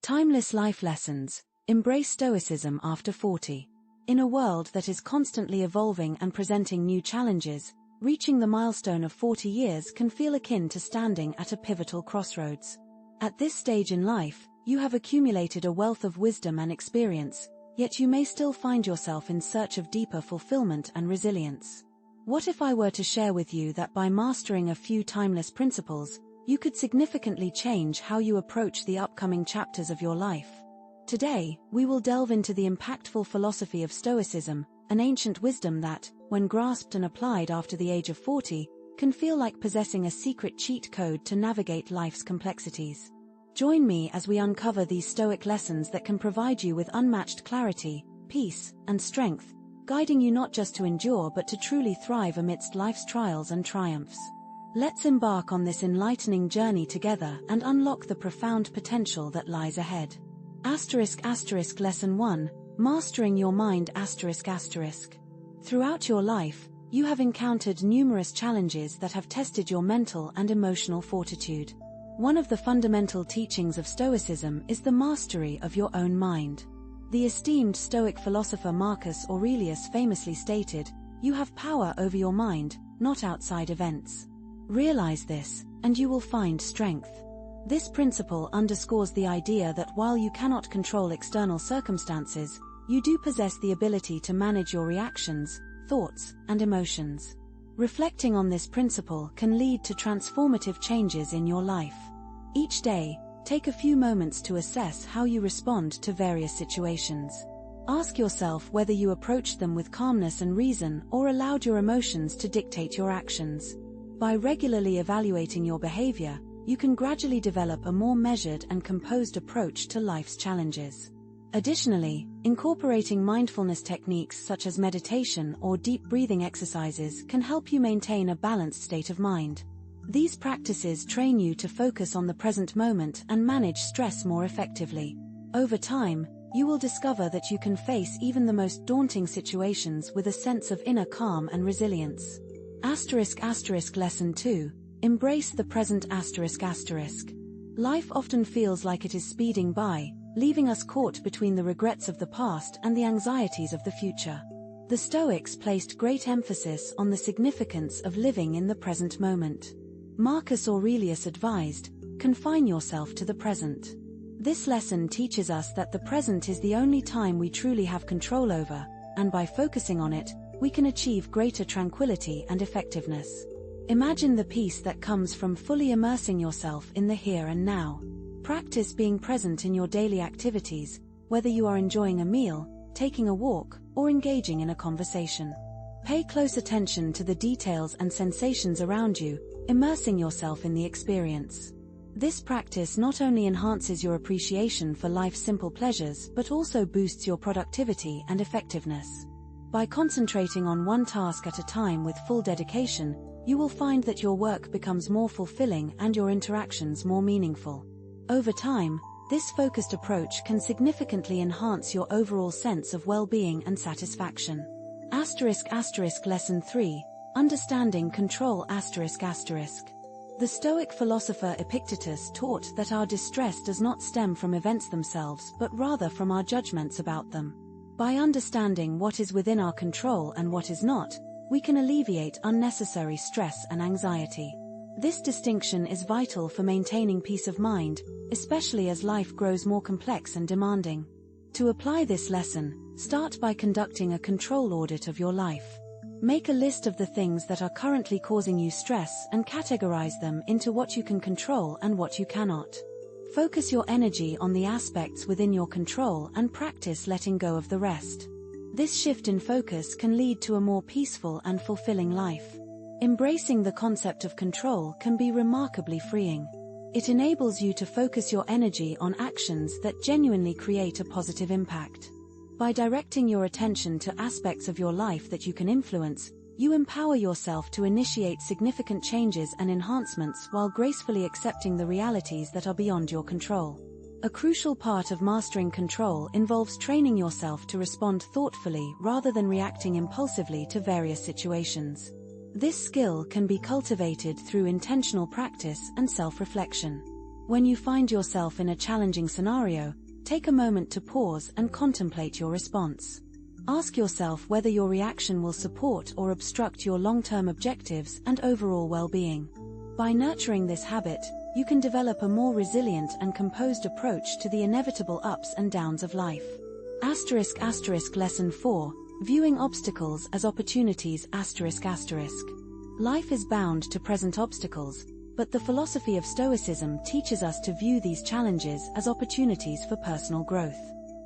Timeless life lessons. Embrace Stoicism after 40. In a world that is constantly evolving and presenting new challenges, reaching the milestone of 40 years can feel akin to standing at a pivotal crossroads. At this stage in life, you have accumulated a wealth of wisdom and experience, yet you may still find yourself in search of deeper fulfillment and resilience. What if I were to share with you that by mastering a few timeless principles, you could significantly change how you approach the upcoming chapters of your life? Today, we will delve into the impactful philosophy of Stoicism, an ancient wisdom that, when grasped and applied after the age of 40, can feel like possessing a secret cheat code to navigate life's complexities. Join me as we uncover these Stoic lessons that can provide you with unmatched clarity, peace, and strength, guiding you not just to endure but to truly thrive amidst life's trials and triumphs. Let's embark on this enlightening journey together and unlock the profound potential that lies ahead. Lesson 1. Mastering your mind. Throughout your life, you have encountered numerous challenges that have tested your mental and emotional fortitude. One of the fundamental teachings of Stoicism is the mastery of your own mind. The esteemed Stoic philosopher Marcus Aurelius famously stated, "You have power over your mind, not outside events. Realize this, and you will find strength." This principle underscores the idea that while you cannot control external circumstances, you do possess the ability to manage your reactions, thoughts, and emotions. Reflecting on this principle can lead to transformative changes in your life. Each day, take a few moments to assess how you respond to various situations. Ask yourself whether you approached them with calmness and reason or allowed your emotions to dictate your actions. By regularly evaluating your behavior, you can gradually develop a more measured and composed approach to life's challenges. Additionally, incorporating mindfulness techniques such as meditation or deep breathing exercises can help you maintain a balanced state of mind. These practices train you to focus on the present moment and manage stress more effectively. Over time, you will discover that you can face even the most daunting situations with a sense of inner calm and resilience. Lesson 2. Embrace the present. Life often feels like it is speeding by, leaving us caught between the regrets of the past and the anxieties of the future. The Stoics placed great emphasis on the significance of living in the present moment. Marcus Aurelius advised, "Confine yourself to the present." This lesson teaches us that the present is the only time we truly have control over, and by focusing on it, we can achieve greater tranquility and effectiveness. Imagine the peace that comes from fully immersing yourself in the here and now. Practice being present in your daily activities, whether you are enjoying a meal, taking a walk, or engaging in a conversation. Pay close attention to the details and sensations around you, immersing yourself in the experience. This practice not only enhances your appreciation for life's simple pleasures but also boosts your productivity and effectiveness. By concentrating on one task at a time with full dedication, you will find that your work becomes more fulfilling and your interactions more meaningful. Over time, this focused approach can significantly enhance your overall sense of well-being and satisfaction. Lesson 3. Understanding control. The Stoic philosopher Epictetus taught that our distress does not stem from events themselves but rather from our judgments about them. By understanding what is within our control and what is not, we can alleviate unnecessary stress and anxiety. This distinction is vital for maintaining peace of mind, especially as life grows more complex and demanding. To apply this lesson, start by conducting a control audit of your life. Make a list of the things that are currently causing you stress and categorize them into what you can control and what you cannot. Focus your energy on the aspects within your control and practice letting go of the rest. This shift in focus can lead to a more peaceful and fulfilling life. Embracing the concept of control can be remarkably freeing. It enables you to focus your energy on actions that genuinely create a positive impact. By directing your attention to aspects of your life that you can influence, you empower yourself to initiate significant changes and enhancements while gracefully accepting the realities that are beyond your control. A crucial part of mastering control involves training yourself to respond thoughtfully rather than reacting impulsively to various situations. This skill can be cultivated through intentional practice and self-reflection. When you find yourself in a challenging scenario, take a moment to pause and contemplate your response. Ask yourself whether your reaction will support or obstruct your long-term objectives and overall well-being. By nurturing this habit, you can develop a more resilient and composed approach to the inevitable ups and downs of life. Lesson 4, Viewing Obstacles as Opportunities. Life is bound to present obstacles, but the philosophy of Stoicism teaches us to view these challenges as opportunities for personal growth.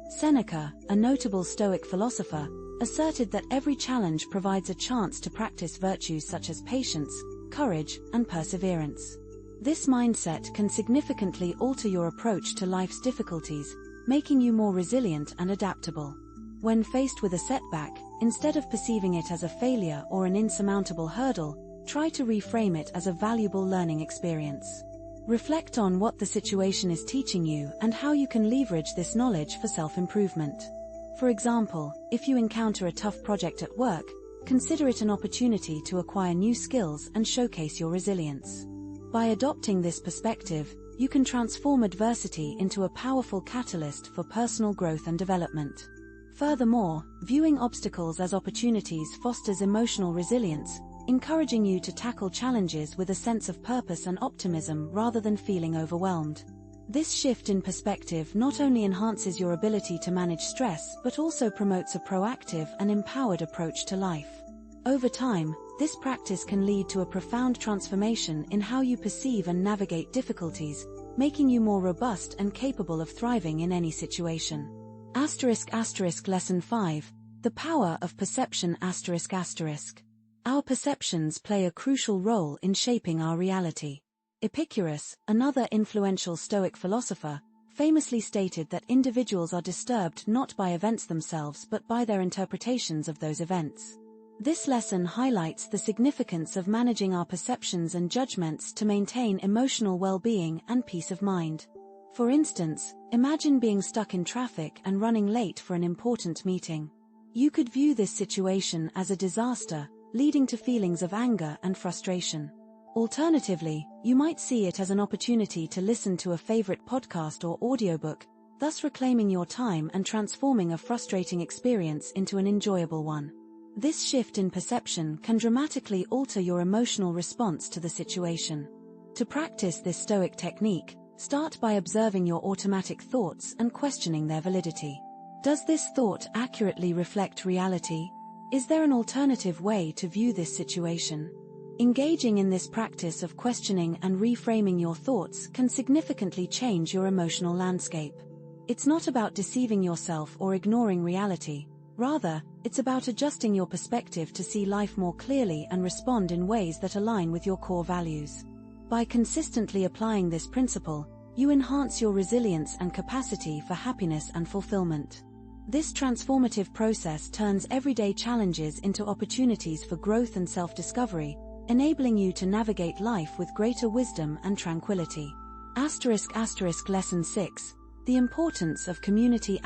Seneca, a notable Stoic philosopher, asserted that every challenge provides a chance to practice virtues such as patience, courage, and perseverance. This mindset can significantly alter your approach to life's difficulties, making you more resilient and adaptable. When faced with a setback, instead of perceiving it as a failure or an insurmountable hurdle, try to reframe it as a valuable learning experience. Reflect on what the situation is teaching you and how you can leverage this knowledge for self-improvement. For example, if you encounter a tough project at work, consider it an opportunity to acquire new skills and showcase your resilience. By adopting this perspective, you can transform adversity into a powerful catalyst for personal growth and development. Furthermore, viewing obstacles as opportunities fosters emotional resilience, encouraging you to tackle challenges with a sense of purpose and optimism rather than feeling overwhelmed. This shift in perspective not only enhances your ability to manage stress but also promotes a proactive and empowered approach to life. Over time, this practice can lead to a profound transformation in how you perceive and navigate difficulties, making you more robust and capable of thriving in any situation. Lesson 5, The Power of Perception. Our perceptions play a crucial role in shaping our reality. Epicurus, another influential Stoic philosopher, famously stated that individuals are disturbed not by events themselves but by their interpretations of those events. This lesson highlights the significance of managing our perceptions and judgments to maintain emotional well-being and peace of mind. For instance, imagine being stuck in traffic and running late for an important meeting. You could view this situation as a disaster, leading to feelings of anger and frustration. Alternatively, you might see it as an opportunity to listen to a favorite podcast or audiobook, thus reclaiming your time and transforming a frustrating experience into an enjoyable one. This shift in perception can dramatically alter your emotional response to the situation. To practice this Stoic technique, start by observing your automatic thoughts and questioning their validity. Does this thought accurately reflect reality? Is there an alternative way to view this situation? Engaging in this practice of questioning and reframing your thoughts can significantly change your emotional landscape. It's not about deceiving yourself or ignoring reality. Rather, it's about adjusting your perspective to see life more clearly and respond in ways that align with your core values. By consistently applying this principle, you enhance your resilience and capacity for happiness and fulfillment. This transformative process turns everyday challenges into opportunities for growth and self-discovery, enabling you to navigate life with greater wisdom and tranquility. Lesson 6, The Importance of Community.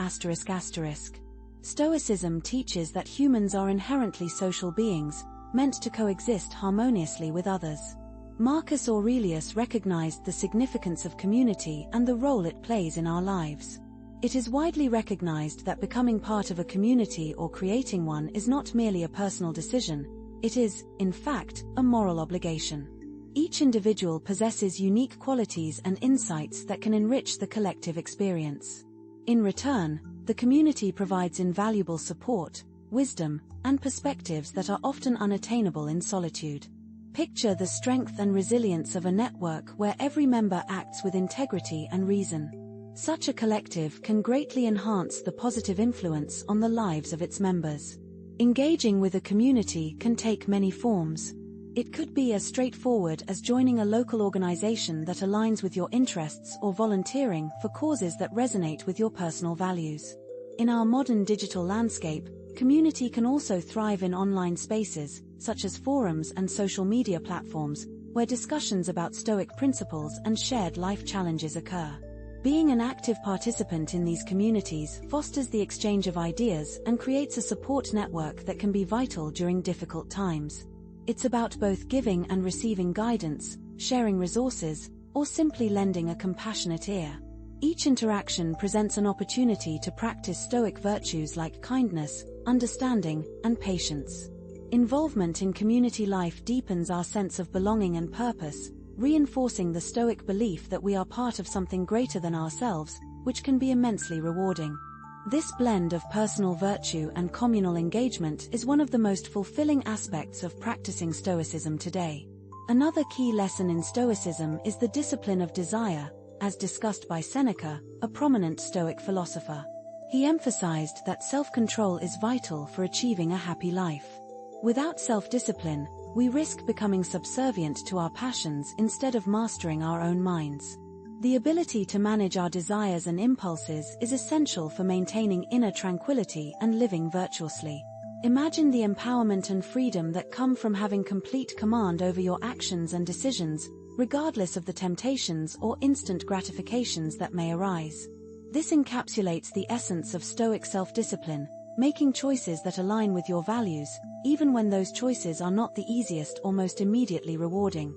Stoicism teaches that humans are inherently social beings, meant to coexist harmoniously with others. Marcus Aurelius recognized the significance of community and the role it plays in our lives. It is widely recognized that becoming part of a community or creating one is not merely a personal decision, it is, in fact, a moral obligation. Each individual possesses unique qualities and insights that can enrich the collective experience. In return, the community provides invaluable support, wisdom, and perspectives that are often unattainable in solitude. Picture the strength and resilience of a network where every member acts with integrity and reason. Such a collective can greatly enhance the positive influence on the lives of its members. Engaging with a community can take many forms. It could be as straightforward as joining a local organization that aligns with your interests or volunteering for causes that resonate with your personal values. In our modern digital landscape, community can also thrive in online spaces, such as forums and social media platforms, where discussions about Stoic principles and shared life challenges occur. Being an active participant in these communities fosters the exchange of ideas and creates a support network that can be vital during difficult times. It's about both giving and receiving guidance, sharing resources, or simply lending a compassionate ear. Each interaction presents an opportunity to practice Stoic virtues like kindness, understanding, and patience. Involvement in community life deepens our sense of belonging and purpose, reinforcing the Stoic belief that we are part of something greater than ourselves, which can be immensely rewarding. This blend of personal virtue and communal engagement is one of the most fulfilling aspects of practicing Stoicism today. Another key lesson in Stoicism is the discipline of desire, as discussed by Seneca, a prominent Stoic philosopher. He emphasized that self-control is vital for achieving a happy life. Without self-discipline, we risk becoming subservient to our passions instead of mastering our own minds. The ability to manage our desires and impulses is essential for maintaining inner tranquility and living virtuously. Imagine the empowerment and freedom that come from having complete command over your actions and decisions, regardless of the temptations or instant gratifications that may arise. This encapsulates the essence of Stoic self-discipline, making choices that align with your values, even when those choices are not the easiest or most immediately rewarding.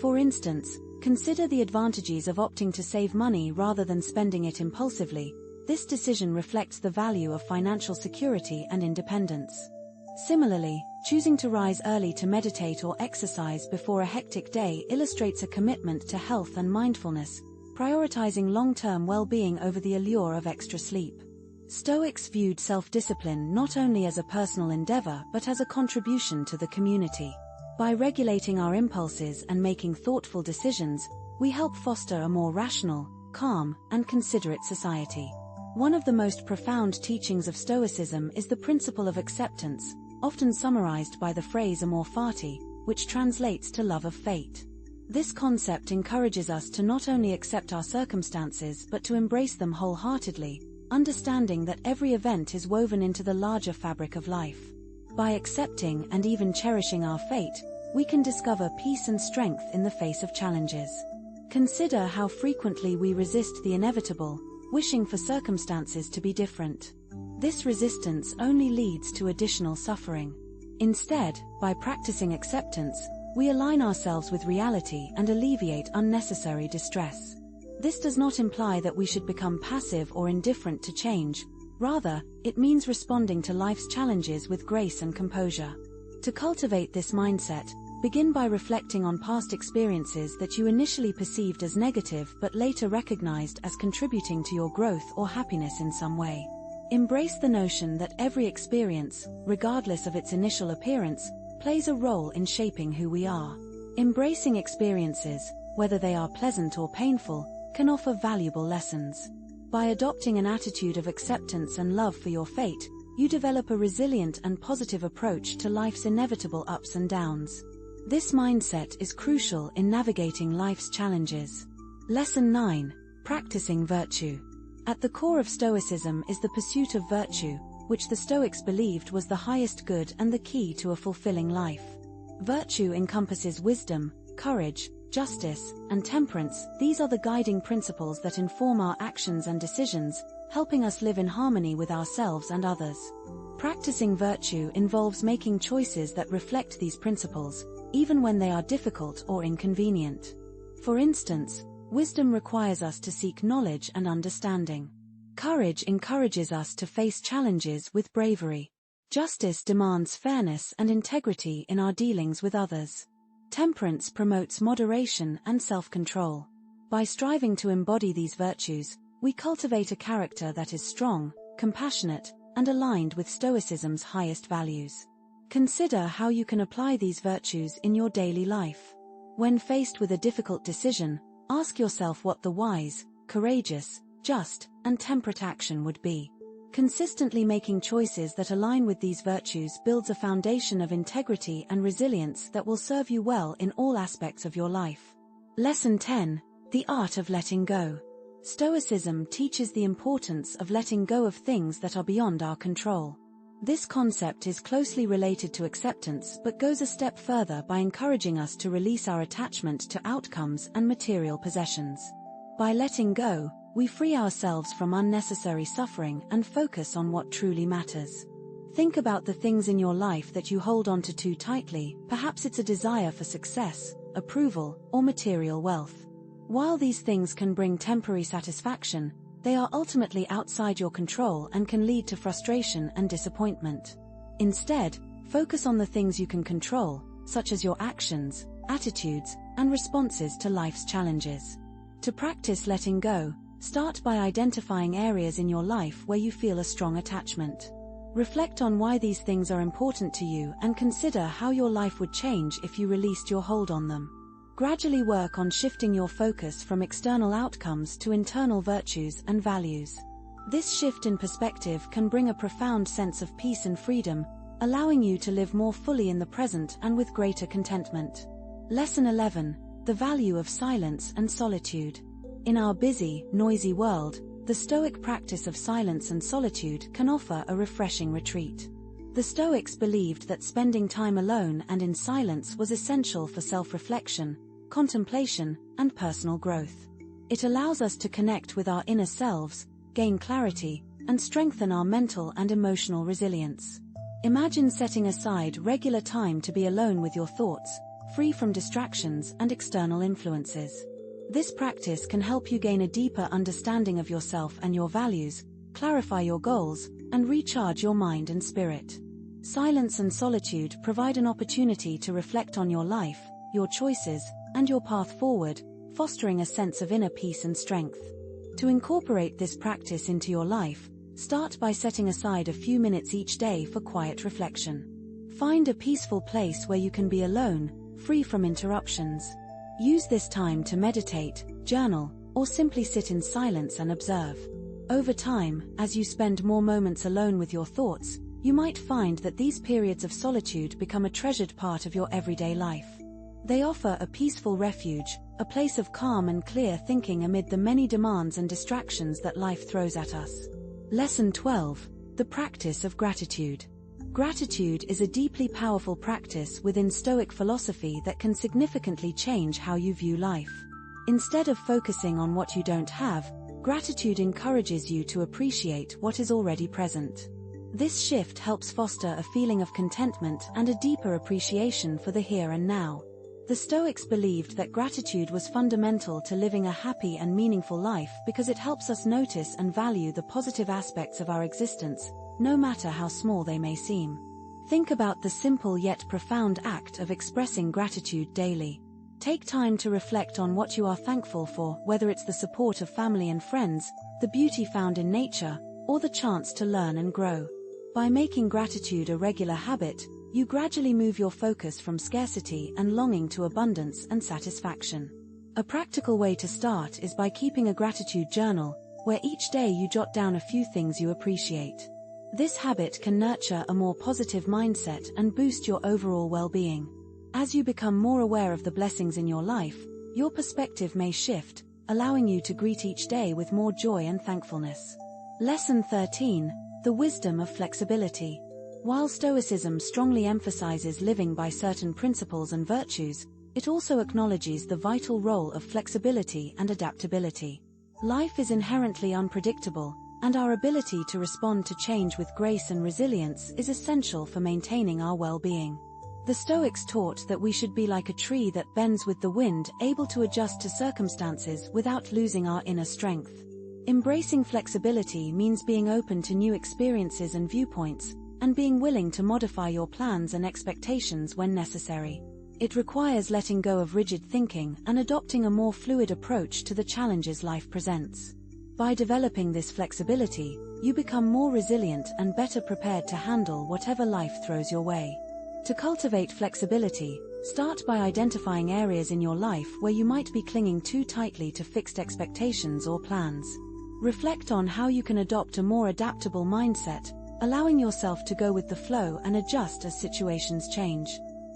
For instance, consider the advantages of opting to save money rather than spending it impulsively. This decision reflects the value of financial security and independence. Similarly, choosing to rise early to meditate or exercise before a hectic day illustrates a commitment to health and mindfulness, prioritizing long-term well-being over the allure of extra sleep. Stoics viewed self-discipline not only as a personal endeavor but as a contribution to the community. By regulating our impulses and making thoughtful decisions, we help foster a more rational, calm, and considerate society. One of the most profound teachings of Stoicism is the principle of acceptance, often summarized by the phrase amor fati, which translates to love of fate. This concept encourages us to not only accept our circumstances but to embrace them wholeheartedly, understanding that every event is woven into the larger fabric of life. By accepting and even cherishing our fate, we can discover peace and strength in the face of challenges. Consider how frequently we resist the inevitable, wishing for circumstances to be different. This resistance only leads to additional suffering. Instead, by practicing acceptance, we align ourselves with reality and alleviate unnecessary distress. This does not imply that we should become passive or indifferent to change. Rather, it means responding to life's challenges with grace and composure. To cultivate this mindset, begin by reflecting on past experiences that you initially perceived as negative but later recognized as contributing to your growth or happiness in some way. Embrace the notion that every experience, regardless of its initial appearance, plays a role in shaping who we are. Embracing experiences, whether they are pleasant or painful, can offer valuable lessons. By adopting an attitude of acceptance and love for your fate, you develop a resilient and positive approach to life's inevitable ups and downs. This mindset is crucial in navigating life's challenges. Lesson 9. Practicing virtue. At the core of Stoicism is the pursuit of virtue, which the Stoics believed was the highest good and the key to a fulfilling life. Virtue encompasses wisdom, courage, justice, and temperance. These are the guiding principles that inform our actions and decisions, helping us live in harmony with ourselves and others. Practicing virtue involves making choices that reflect these principles, even when they are difficult or inconvenient. For instance, wisdom requires us to seek knowledge and understanding. Courage encourages us to face challenges with bravery. Justice demands fairness and integrity in our dealings with others. Temperance promotes moderation and self-control. By striving to embody these virtues, we cultivate a character that is strong, compassionate, and aligned with Stoicism's highest values. Consider how you can apply these virtues in your daily life. When faced with a difficult decision, ask yourself what the wise, courageous, just, and temperate action would be. Consistently making choices that align with these virtues builds a foundation of integrity and resilience that will serve you well in all aspects of your life. Lesson 10. The art of letting go. Stoicism teaches the importance of letting go of things that are beyond our control. This concept is closely related to acceptance but goes a step further by encouraging us to release our attachment to outcomes and material possessions. By letting go, we free ourselves from unnecessary suffering and focus on what truly matters. Think about the things in your life that you hold on to too tightly. Perhaps it's a desire for success, approval, or material wealth. While these things can bring temporary satisfaction, they are ultimately outside your control and can lead to frustration and disappointment. Instead, focus on the things you can control, such as your actions, attitudes, and responses to life's challenges. To practice letting go, start by identifying areas in your life where you feel a strong attachment. Reflect on why these things are important to you and consider how your life would change if you released your hold on them. Gradually work on shifting your focus from external outcomes to internal virtues and values. This shift in perspective can bring a profound sense of peace and freedom, allowing you to live more fully in the present and with greater contentment. Lesson 11: The value of silence and solitude. In our busy, noisy world, the Stoic practice of silence and solitude can offer a refreshing retreat. The Stoics believed that spending time alone and in silence was essential for self-reflection, contemplation, and personal growth. It allows us to connect with our inner selves, gain clarity, and strengthen our mental and emotional resilience. Imagine setting aside regular time to be alone with your thoughts, free from distractions and external influences. This practice can help you gain a deeper understanding of yourself and your values, clarify your goals, and recharge your mind and spirit. Silence and solitude provide an opportunity to reflect on your life, your choices, and your path forward, fostering a sense of inner peace and strength. To incorporate this practice into your life, start by setting aside a few minutes each day for quiet reflection. Find a peaceful place where you can be alone, free from interruptions. Use this time to meditate, journal, or simply sit in silence and observe. Over time, as you spend more moments alone with your thoughts, you might find that these periods of solitude become a treasured part of your everyday life. They offer a peaceful refuge, a place of calm and clear thinking amid the many demands and distractions that life throws at us. Lesson 12: The practice of gratitude. Gratitude is a deeply powerful practice within Stoic philosophy that can significantly change how you view life. Instead of focusing on what you don't have, gratitude encourages you to appreciate what is already present. This shift helps foster a feeling of contentment and a deeper appreciation for the here and now. The Stoics believed that gratitude was fundamental to living a happy and meaningful life because it helps us notice and value the positive aspects of our existence, no matter how small they may seem. Think about the simple yet profound act of expressing gratitude daily. Take time to reflect on what you are thankful for, whether it's the support of family and friends, the beauty found in nature, or the chance to learn and grow. By making gratitude a regular habit, you gradually move your focus from scarcity and longing to abundance and satisfaction. A practical way to start is by keeping a gratitude journal, where each day you jot down a few things you appreciate. This habit can nurture a more positive mindset and boost your overall well-being. As you become more aware of the blessings in your life, your perspective may shift, allowing you to greet each day with more joy and thankfulness. Lesson 13: The wisdom of flexibility. While Stoicism strongly emphasizes living by certain principles and virtues, it also acknowledges the vital role of flexibility and adaptability. Life is inherently unpredictable, and our ability to respond to change with grace and resilience is essential for maintaining our well-being. The Stoics taught that we should be like a tree that bends with the wind, able to adjust to circumstances without losing our inner strength. Embracing flexibility means being open to new experiences and viewpoints, and being willing to modify your plans and expectations when necessary. It requires letting go of rigid thinking and adopting a more fluid approach to the challenges life presents. By developing this flexibility, you become more resilient and better prepared to handle whatever life throws your way. To cultivate flexibility, start by identifying areas in your life where you might be clinging too tightly to fixed expectations or plans. Reflect on how you can adopt a more adaptable mindset, allowing yourself to go with the flow and adjust as situations change.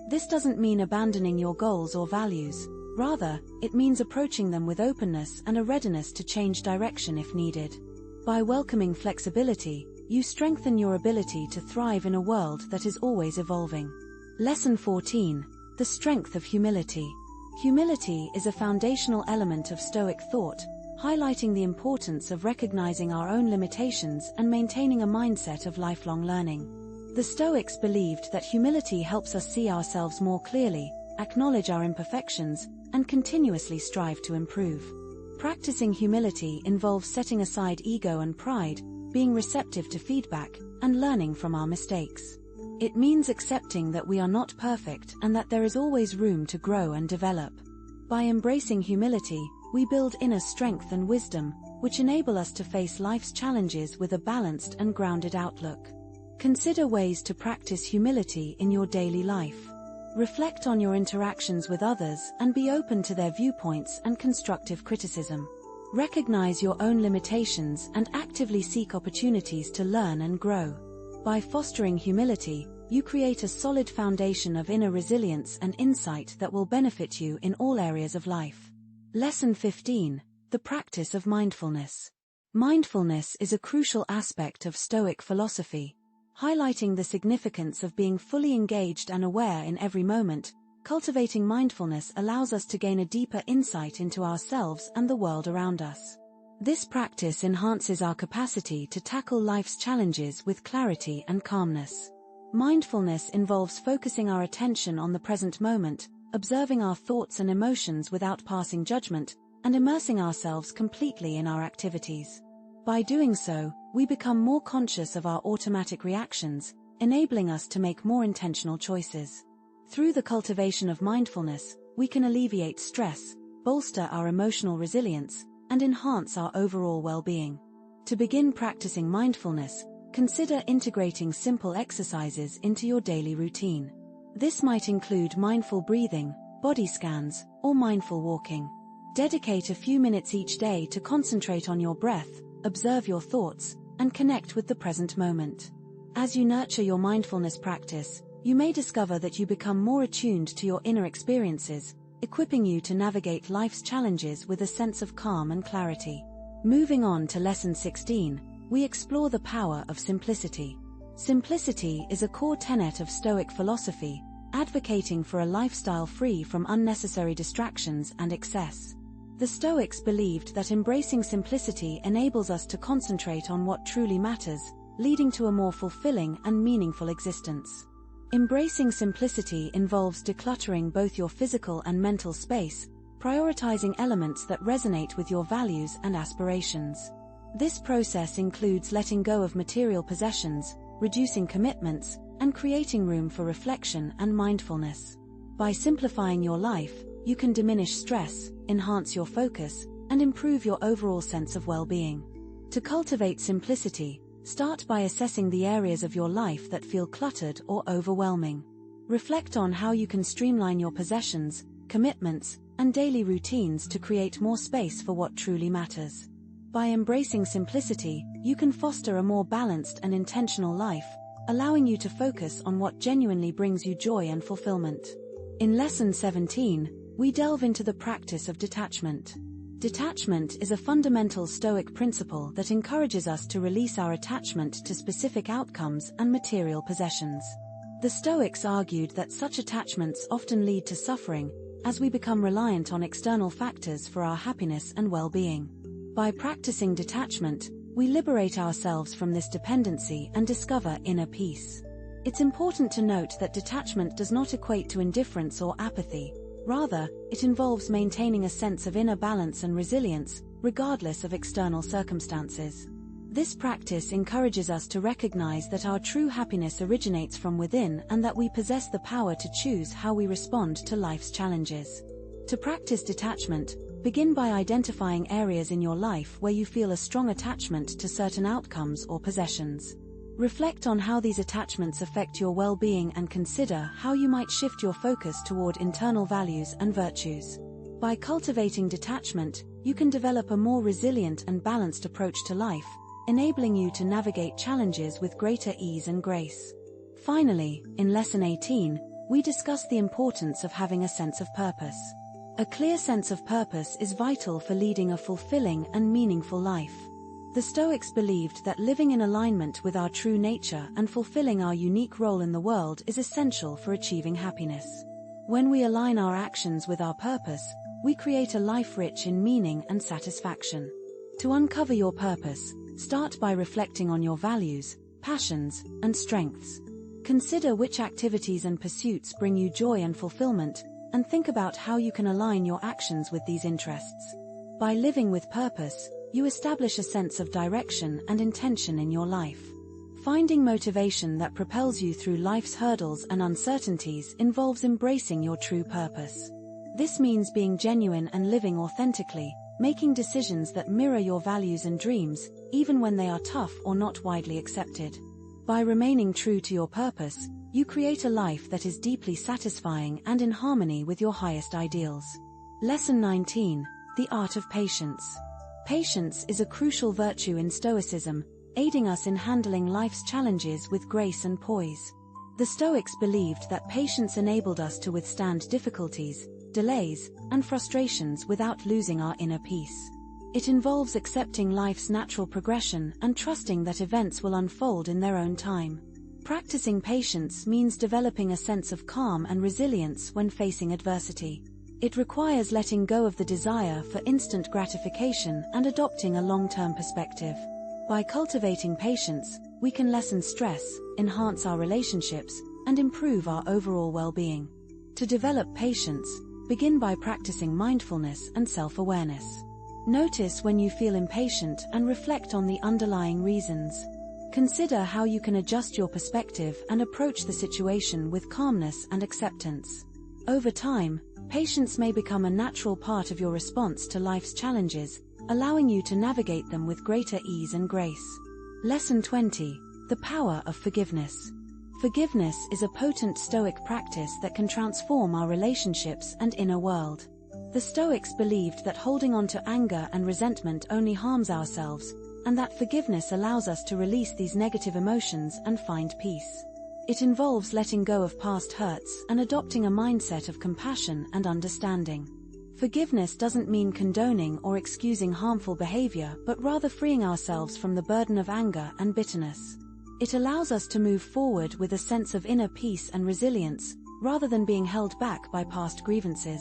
This doesn't mean abandoning your goals or values. Rather, it means approaching them with openness and a readiness to change direction if needed. By welcoming flexibility, you strengthen your ability to thrive in a world that is always evolving. Lesson 14: The strength of humility. Humility is a foundational element of Stoic thought, highlighting the importance of recognizing our own limitations and maintaining a mindset of lifelong learning. The Stoics believed that humility helps us see ourselves more clearly, acknowledge our imperfections, and continuously strive to improve. Practicing humility involves setting aside ego and pride, being receptive to feedback, and learning from our mistakes. It means accepting that we are not perfect and that there is always room to grow and develop. By embracing humility, we build inner strength and wisdom, which enable us to face life's challenges with a balanced and grounded outlook. Consider ways to practice humility in your daily life. Reflect on your interactions with others and be open to their viewpoints and constructive criticism. Recognize your own limitations and actively seek opportunities to learn and grow. By fostering humility, you create a solid foundation of inner resilience and insight that will benefit you in all areas of life. Lesson 15: The practice of mindfulness. Mindfulness is a crucial aspect of Stoic philosophy. Highlighting the significance of being fully engaged and aware in every moment, cultivating mindfulness allows us to gain a deeper insight into ourselves and the world around us. This practice enhances our capacity to tackle life's challenges with clarity and calmness. Mindfulness involves focusing our attention on the present moment, observing our thoughts and emotions without passing judgment, and immersing ourselves completely in our activities. By doing so, we become more conscious of our automatic reactions, enabling us to make more intentional choices. Through the cultivation of mindfulness, we can alleviate stress, bolster our emotional resilience, and enhance our overall well-being. To begin practicing mindfulness, consider integrating simple exercises into your daily routine. This might include mindful breathing, body scans, or mindful walking. Dedicate a few minutes each day to concentrate on your breath, observe your thoughts, and connect with the present moment. As you nurture your mindfulness practice, you may discover that you become more attuned to your inner experiences, equipping you to navigate life's challenges with a sense of calm and clarity. Moving on to Lesson 16, we explore the power of simplicity. Simplicity is a core tenet of Stoic philosophy, advocating for a lifestyle free from unnecessary distractions and excess. The Stoics believed that embracing simplicity enables us to concentrate on what truly matters, leading to a more fulfilling and meaningful existence. Embracing simplicity involves decluttering both your physical and mental space, prioritizing elements that resonate with your values and aspirations. This process includes letting go of material possessions, reducing commitments, and creating room for reflection and mindfulness. By simplifying your life, you can diminish stress, enhance your focus, and improve your overall sense of well-being. To cultivate simplicity, start by assessing the areas of your life that feel cluttered or overwhelming. Reflect on how you can streamline your possessions, commitments, and daily routines to create more space for what truly matters. By embracing simplicity, you can foster a more balanced and intentional life, allowing you to focus on what genuinely brings you joy and fulfillment. In Lesson 17, we delve into the practice of detachment. Detachment is a fundamental Stoic principle that encourages us to release our attachment to specific outcomes and material possessions. The Stoics argued that such attachments often lead to suffering, as we become reliant on external factors for our happiness and well-being. By practicing detachment, we liberate ourselves from this dependency and discover inner peace. It's important to note that detachment does not equate to indifference or apathy. Rather, it involves maintaining a sense of inner balance and resilience, regardless of external circumstances. This practice encourages us to recognize that our true happiness originates from within and that we possess the power to choose how we respond to life's challenges. To practice detachment, begin by identifying areas in your life where you feel a strong attachment to certain outcomes or possessions. Reflect on how these attachments affect your well-being and consider how you might shift your focus toward internal values and virtues. By cultivating detachment, you can develop a more resilient and balanced approach to life, enabling you to navigate challenges with greater ease and grace. Finally, in Lesson 18, we discuss the importance of having a sense of purpose. A clear sense of purpose is vital for leading a fulfilling and meaningful life. The Stoics believed that living in alignment with our true nature and fulfilling our unique role in the world is essential for achieving happiness. When we align our actions with our purpose, we create a life rich in meaning and satisfaction. To uncover your purpose, start by reflecting on your values, passions, and strengths. Consider which activities and pursuits bring you joy and fulfillment, and think about how you can align your actions with these interests. By living with purpose, you establish a sense of direction and intention in your life. Finding motivation that propels you through life's hurdles and uncertainties involves embracing your true purpose. This means being genuine and living authentically, making decisions that mirror your values and dreams, even when they are tough or not widely accepted. By remaining true to your purpose, you create a life that is deeply satisfying and in harmony with your highest ideals. Lesson 19: The Art of Patience. Patience is a crucial virtue in Stoicism, aiding us in handling life's challenges with grace and poise. The Stoics believed that patience enabled us to withstand difficulties, delays, and frustrations without losing our inner peace. It involves accepting life's natural progression and trusting that events will unfold in their own time. Practicing patience means developing a sense of calm and resilience when facing adversity. It requires letting go of the desire for instant gratification and adopting a long-term perspective. By cultivating patience, we can lessen stress, enhance our relationships, and improve our overall well-being. To develop patience, begin by practicing mindfulness and self-awareness. Notice when you feel impatient and reflect on the underlying reasons. Consider how you can adjust your perspective and approach the situation with calmness and acceptance. Over time, patience may become a natural part of your response to life's challenges, allowing you to navigate them with greater ease and grace. Lesson 20: The Power of Forgiveness. Forgiveness is a potent Stoic practice that can transform our relationships and inner world. The Stoics believed that holding on to anger and resentment only harms ourselves, and that forgiveness allows us to release these negative emotions and find peace. It involves letting go of past hurts and adopting a mindset of compassion and understanding. Forgiveness doesn't mean condoning or excusing harmful behavior, but rather freeing ourselves from the burden of anger and bitterness. It allows us to move forward with a sense of inner peace and resilience, rather than being held back by past grievances.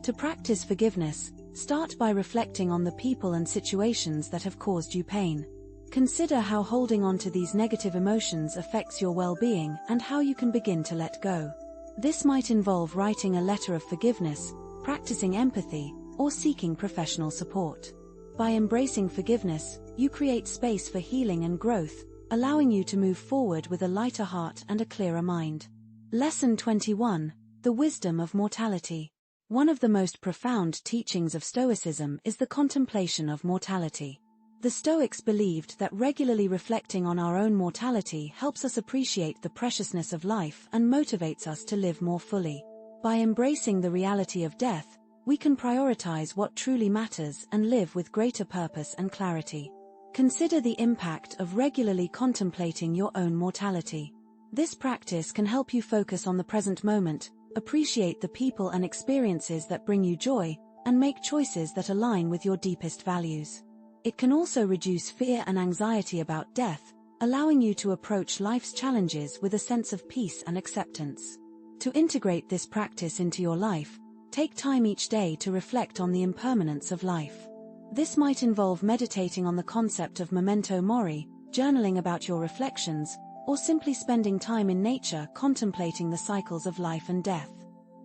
To practice forgiveness, start by reflecting on the people and situations that have caused you pain. Consider how holding on to these negative emotions affects your well-being and how you can begin to let go. This might involve writing a letter of forgiveness, practicing empathy, or seeking professional support. By embracing forgiveness, you create space for healing and growth, allowing you to move forward with a lighter heart and a clearer mind. Lesson 21: The Wisdom of Mortality. One of the most profound teachings of Stoicism is the contemplation of mortality. The Stoics believed that regularly reflecting on our own mortality helps us appreciate the preciousness of life and motivates us to live more fully. By embracing the reality of death, we can prioritize what truly matters and live with greater purpose and clarity. Consider the impact of regularly contemplating your own mortality. This practice can help you focus on the present moment, appreciate the people and experiences that bring you joy, and make choices that align with your deepest values. It can also reduce fear and anxiety about death, allowing you to approach life's challenges with a sense of peace and acceptance. To integrate this practice into your life, take time each day to reflect on the impermanence of life. This might involve meditating on the concept of memento mori, journaling about your reflections, or simply spending time in nature contemplating the cycles of life and death.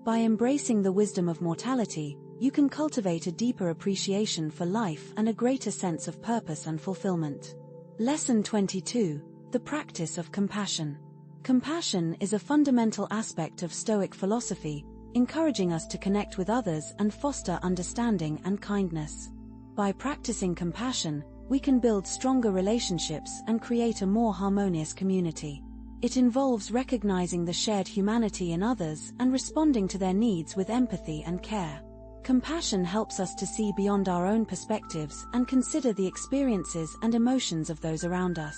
By embracing the wisdom of mortality, you can cultivate a deeper appreciation for life and a greater sense of purpose and fulfillment. Lesson 22: The Practice of Compassion. Compassion is a fundamental aspect of Stoic philosophy, encouraging us to connect with others and foster understanding and kindness. By practicing compassion, we can build stronger relationships and create a more harmonious community. It involves recognizing the shared humanity in others and responding to their needs with empathy and care. Compassion helps us to see beyond our own perspectives and consider the experiences and emotions of those around us.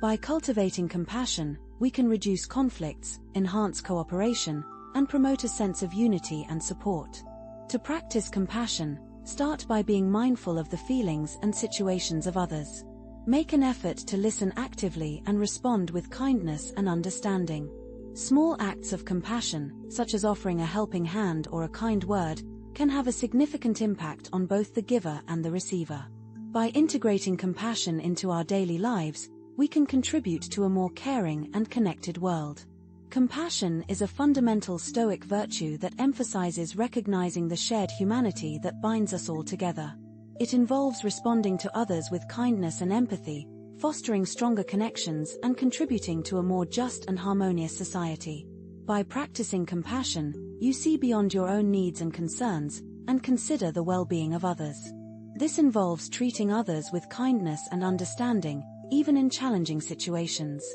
By cultivating compassion, we can reduce conflicts, enhance cooperation, and promote a sense of unity and support. To practice compassion, start by being mindful of the feelings and situations of others. Make an effort to listen actively and respond with kindness and understanding. Small acts of compassion, such as offering a helping hand or a kind word, can have a significant impact on both the giver and the receiver. By integrating compassion into our daily lives, we can contribute to a more caring and connected world. Compassion is a fundamental Stoic virtue that emphasizes recognizing the shared humanity that binds us all together. It involves responding to others with kindness and empathy, fostering stronger connections and contributing to a more just and harmonious society. By practicing compassion, you see beyond your own needs and concerns, and consider the well-being of others. This involves treating others with kindness and understanding, even in challenging situations.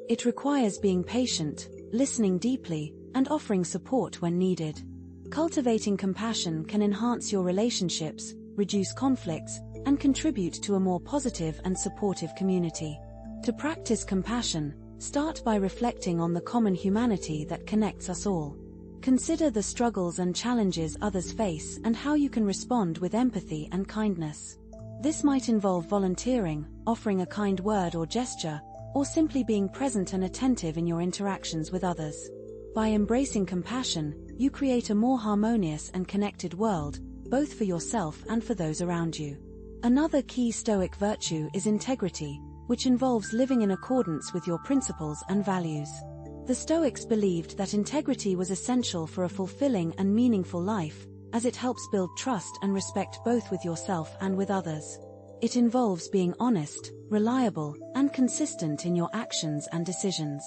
It requires being patient, listening deeply, and offering support when needed. Cultivating compassion can enhance your relationships, reduce conflicts, and contribute to a more positive and supportive community. To practice compassion, start by reflecting on the common humanity that connects us all. Consider the struggles and challenges others face and how you can respond with empathy and kindness. This might involve volunteering, offering a kind word or gesture, or simply being present and attentive in your interactions with others. By embracing compassion, you create a more harmonious and connected world, both for yourself and for those around you. Another key Stoic virtue is integrity, which involves living in accordance with your principles and values. The Stoics believed that integrity was essential for a fulfilling and meaningful life, as it helps build trust and respect both with yourself and with others. It involves being honest, reliable, and consistent in your actions and decisions.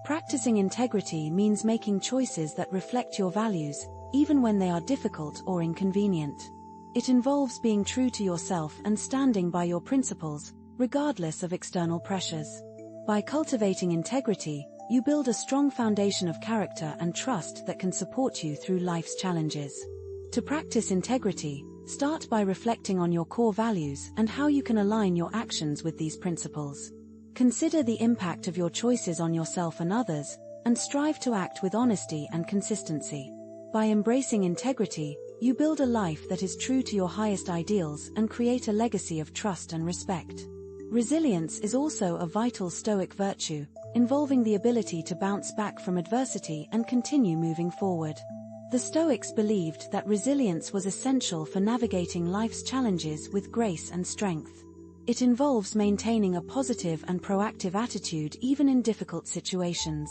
Practicing integrity means making choices that reflect your values, even when they are difficult or inconvenient. It involves being true to yourself and standing by your principles, regardless of external pressures. By cultivating integrity, you build a strong foundation of character and trust that can support you through life's challenges. To practice integrity, start by reflecting on your core values and how you can align your actions with these principles. Consider the impact of your choices on yourself and others, and strive to act with honesty and consistency. By embracing integrity, you build a life that is true to your highest ideals and create a legacy of trust and respect. Resilience is also a vital Stoic virtue, involving the ability to bounce back from adversity and continue moving forward. The Stoics believed that resilience was essential for navigating life's challenges with grace and strength. It involves maintaining a positive and proactive attitude even in difficult situations.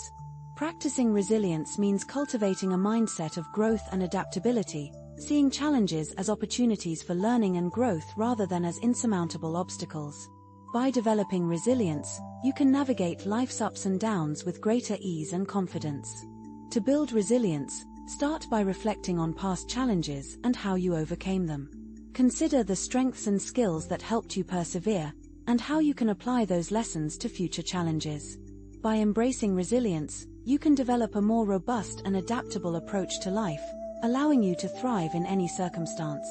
Practicing resilience means cultivating a mindset of growth and adaptability, seeing challenges as opportunities for learning and growth rather than as insurmountable obstacles. By developing resilience, you can navigate life's ups and downs with greater ease and confidence. To build resilience, start by reflecting on past challenges and how you overcame them. Consider the strengths and skills that helped you persevere, and how you can apply those lessons to future challenges. By embracing resilience, you can develop a more robust and adaptable approach to life, allowing you to thrive in any circumstance.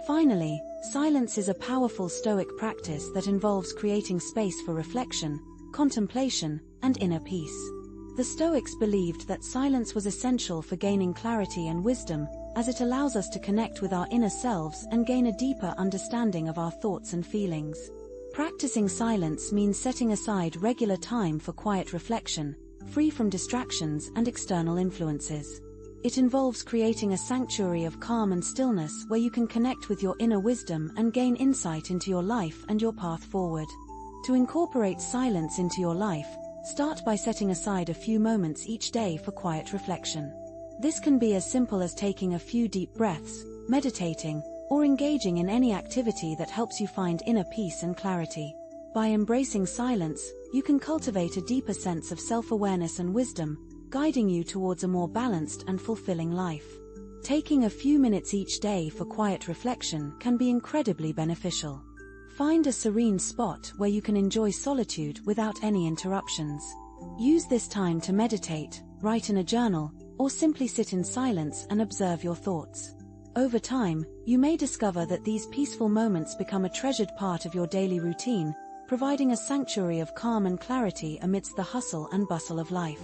Finally, silence is a powerful Stoic practice that involves creating space for reflection, contemplation, and inner peace. The Stoics believed that silence was essential for gaining clarity and wisdom, as it allows us to connect with our inner selves and gain a deeper understanding of our thoughts and feelings. Practicing silence means setting aside regular time for quiet reflection, free from distractions and external influences. It involves creating a sanctuary of calm and stillness where you can connect with your inner wisdom and gain insight into your life and your path forward. To incorporate silence into your life, start by setting aside a few moments each day for quiet reflection. This can be as simple as taking a few deep breaths, meditating, or engaging in any activity that helps you find inner peace and clarity. By embracing silence, you can cultivate a deeper sense of self-awareness and wisdom, guiding you towards a more balanced and fulfilling life. Taking a few minutes each day for quiet reflection can be incredibly beneficial. Find a serene spot where you can enjoy solitude without any interruptions. Use this time to meditate, write in a journal, or simply sit in silence and observe your thoughts. Over time, you may discover that these peaceful moments become a treasured part of your daily routine, providing a sanctuary of calm and clarity amidst the hustle and bustle of life.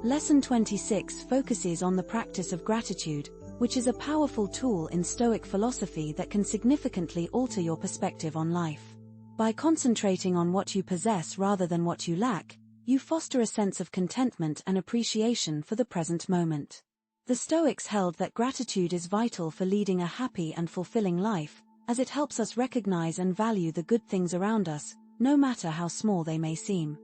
Lesson 26 focuses on the practice of gratitude, which is a powerful tool in Stoic philosophy that can significantly alter your perspective on life. By concentrating on what you possess rather than what you lack, you foster a sense of contentment and appreciation for the present moment. The Stoics held that gratitude is vital for leading a happy and fulfilling life, as it helps us recognize and value the good things around us, no matter how small they may seem.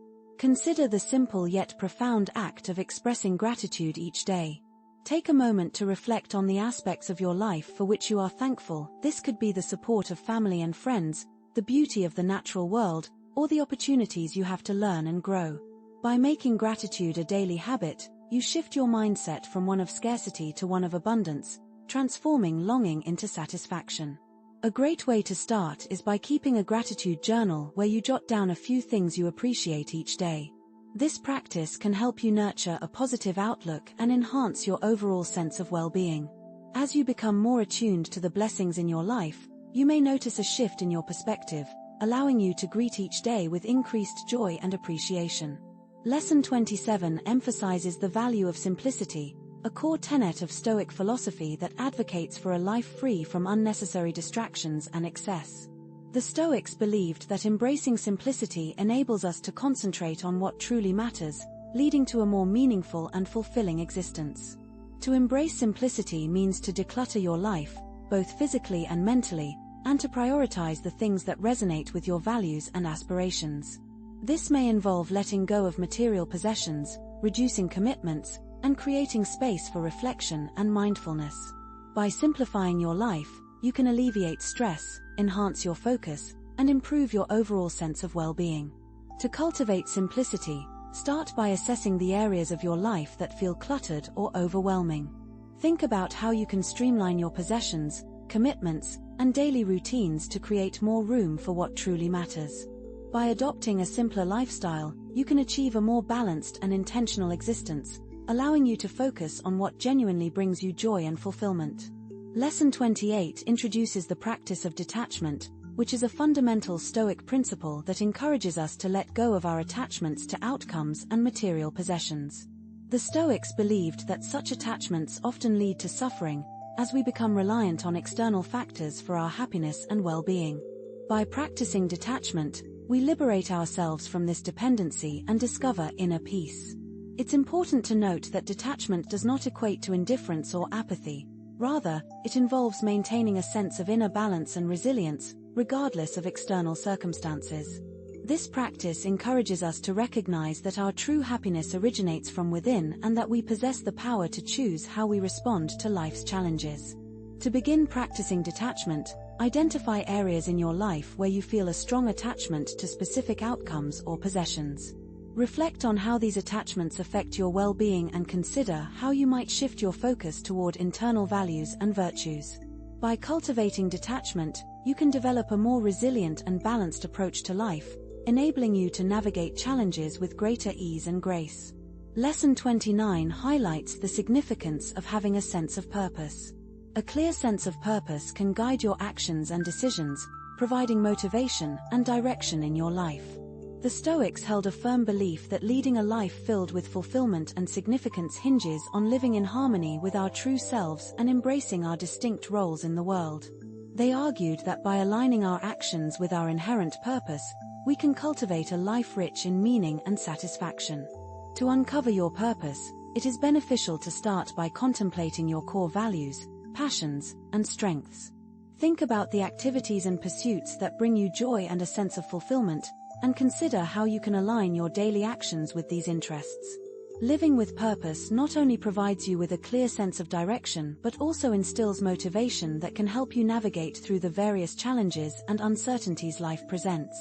Consider the simple yet profound act of expressing gratitude each day. Take a moment to reflect on the aspects of your life for which you are thankful. This could be the support of family and friends, the beauty of the natural world, or the opportunities you have to learn and grow. By making gratitude a daily habit, you shift your mindset from one of scarcity to one of abundance, transforming longing into satisfaction. A great way to start is by keeping a gratitude journal where you jot down a few things you appreciate each day. This practice can help you nurture a positive outlook and enhance your overall sense of well-being. As you become more attuned to the blessings in your life, you may notice a shift in your perspective, allowing you to greet each day with increased joy and appreciation. Lesson 27 emphasizes the value of simplicity, a core tenet of Stoic philosophy that advocates for a life free from unnecessary distractions and excess. The Stoics believed that embracing simplicity enables us to concentrate on what truly matters, leading to a more meaningful and fulfilling existence. To embrace simplicity means to declutter your life, both physically and mentally, and to prioritize the things that resonate with your values and aspirations. This may involve letting go of material possessions, reducing commitments, and creating space for reflection and mindfulness. By simplifying your life, you can alleviate stress, enhance your focus, and improve your overall sense of well-being. To cultivate simplicity, start by assessing the areas of your life that feel cluttered or overwhelming. Think about how you can streamline your possessions, commitments, and daily routines to create more room for what truly matters. By adopting a simpler lifestyle, you can achieve a more balanced and intentional existence, allowing you to focus on what genuinely brings you joy and fulfillment. Lesson 28 introduces the practice of detachment, which is a fundamental Stoic principle that encourages us to let go of our attachments to outcomes and material possessions. The Stoics believed that such attachments often lead to suffering, as we become reliant on external factors for our happiness and well-being. By practicing detachment, we liberate ourselves from this dependency and discover inner peace. It's important to note that detachment does not equate to indifference or apathy. Rather, it involves maintaining a sense of inner balance and resilience, regardless of external circumstances. This practice encourages us to recognize that our true happiness originates from within and that we possess the power to choose how we respond to life's challenges. To begin practicing detachment, identify areas in your life where you feel a strong attachment to specific outcomes or possessions. Reflect on how these attachments affect your well-being and consider how you might shift your focus toward internal values and virtues. By cultivating detachment, you can develop a more resilient and balanced approach to life, enabling you to navigate challenges with greater ease and grace. Lesson 29 highlights the significance of having a sense of purpose. A clear sense of purpose can guide your actions and decisions, providing motivation and direction in your life. The Stoics held a firm belief that leading a life filled with fulfillment and significance hinges on living in harmony with our true selves and embracing our distinct roles in the world. They argued that by aligning our actions with our inherent purpose, we can cultivate a life rich in meaning and satisfaction. To uncover your purpose, it is beneficial to start by contemplating your core values, passions, and strengths. Think about the activities and pursuits that bring you joy and a sense of fulfillment, and consider how you can align your daily actions with these interests. Living with purpose not only provides you with a clear sense of direction but also instills motivation that can help you navigate through the various challenges and uncertainties life presents.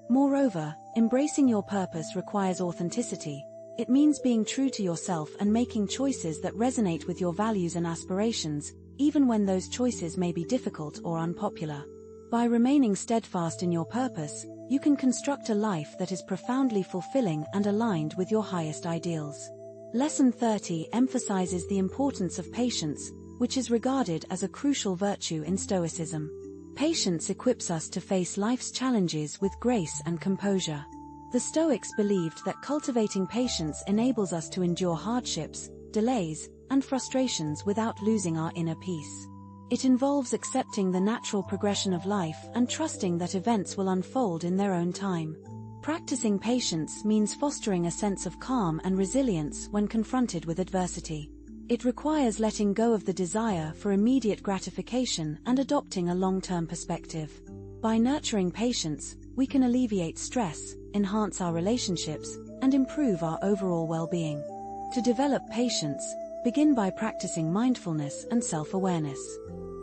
Moreover, embracing your purpose requires authenticity. It means being true to yourself and making choices that resonate with your values and aspirations, even when those choices may be difficult or unpopular. By remaining steadfast in your purpose, you can construct a life that is profoundly fulfilling and aligned with your highest ideals. Lesson 30 emphasizes the importance of patience, which is regarded as a crucial virtue in Stoicism. Patience equips us to face life's challenges with grace and composure. The Stoics believed that cultivating patience enables us to endure hardships, delays, and frustrations without losing our inner peace. It involves accepting the natural progression of life and trusting that events will unfold in their own time. Practicing patience means fostering a sense of calm and resilience when confronted with adversity. It requires letting go of the desire for immediate gratification and adopting a long-term perspective. By nurturing patience, we can alleviate stress, enhance our relationships, and and improve our overall well-being. To develop patience, begin by practicing mindfulness and self-awareness.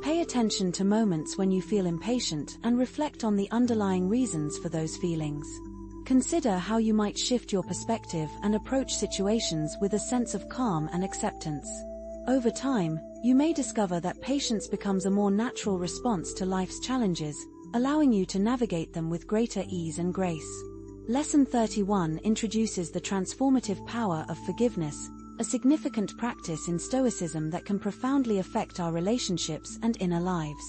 Pay attention to moments when you feel impatient and reflect on the underlying reasons for those feelings. Consider how you might shift your perspective and approach situations with a sense of calm and acceptance. Over time, you may discover that patience becomes a more natural response to life's challenges, allowing you to navigate them with greater ease and grace. Lesson 31 introduces the transformative power of forgiveness, a significant practice in Stoicism that can profoundly affect our relationships and inner lives.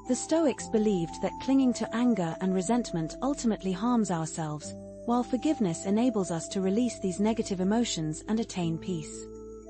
The Stoics believed that clinging to anger and resentment ultimately harms ourselves, while forgiveness enables us to release these negative emotions and attain peace.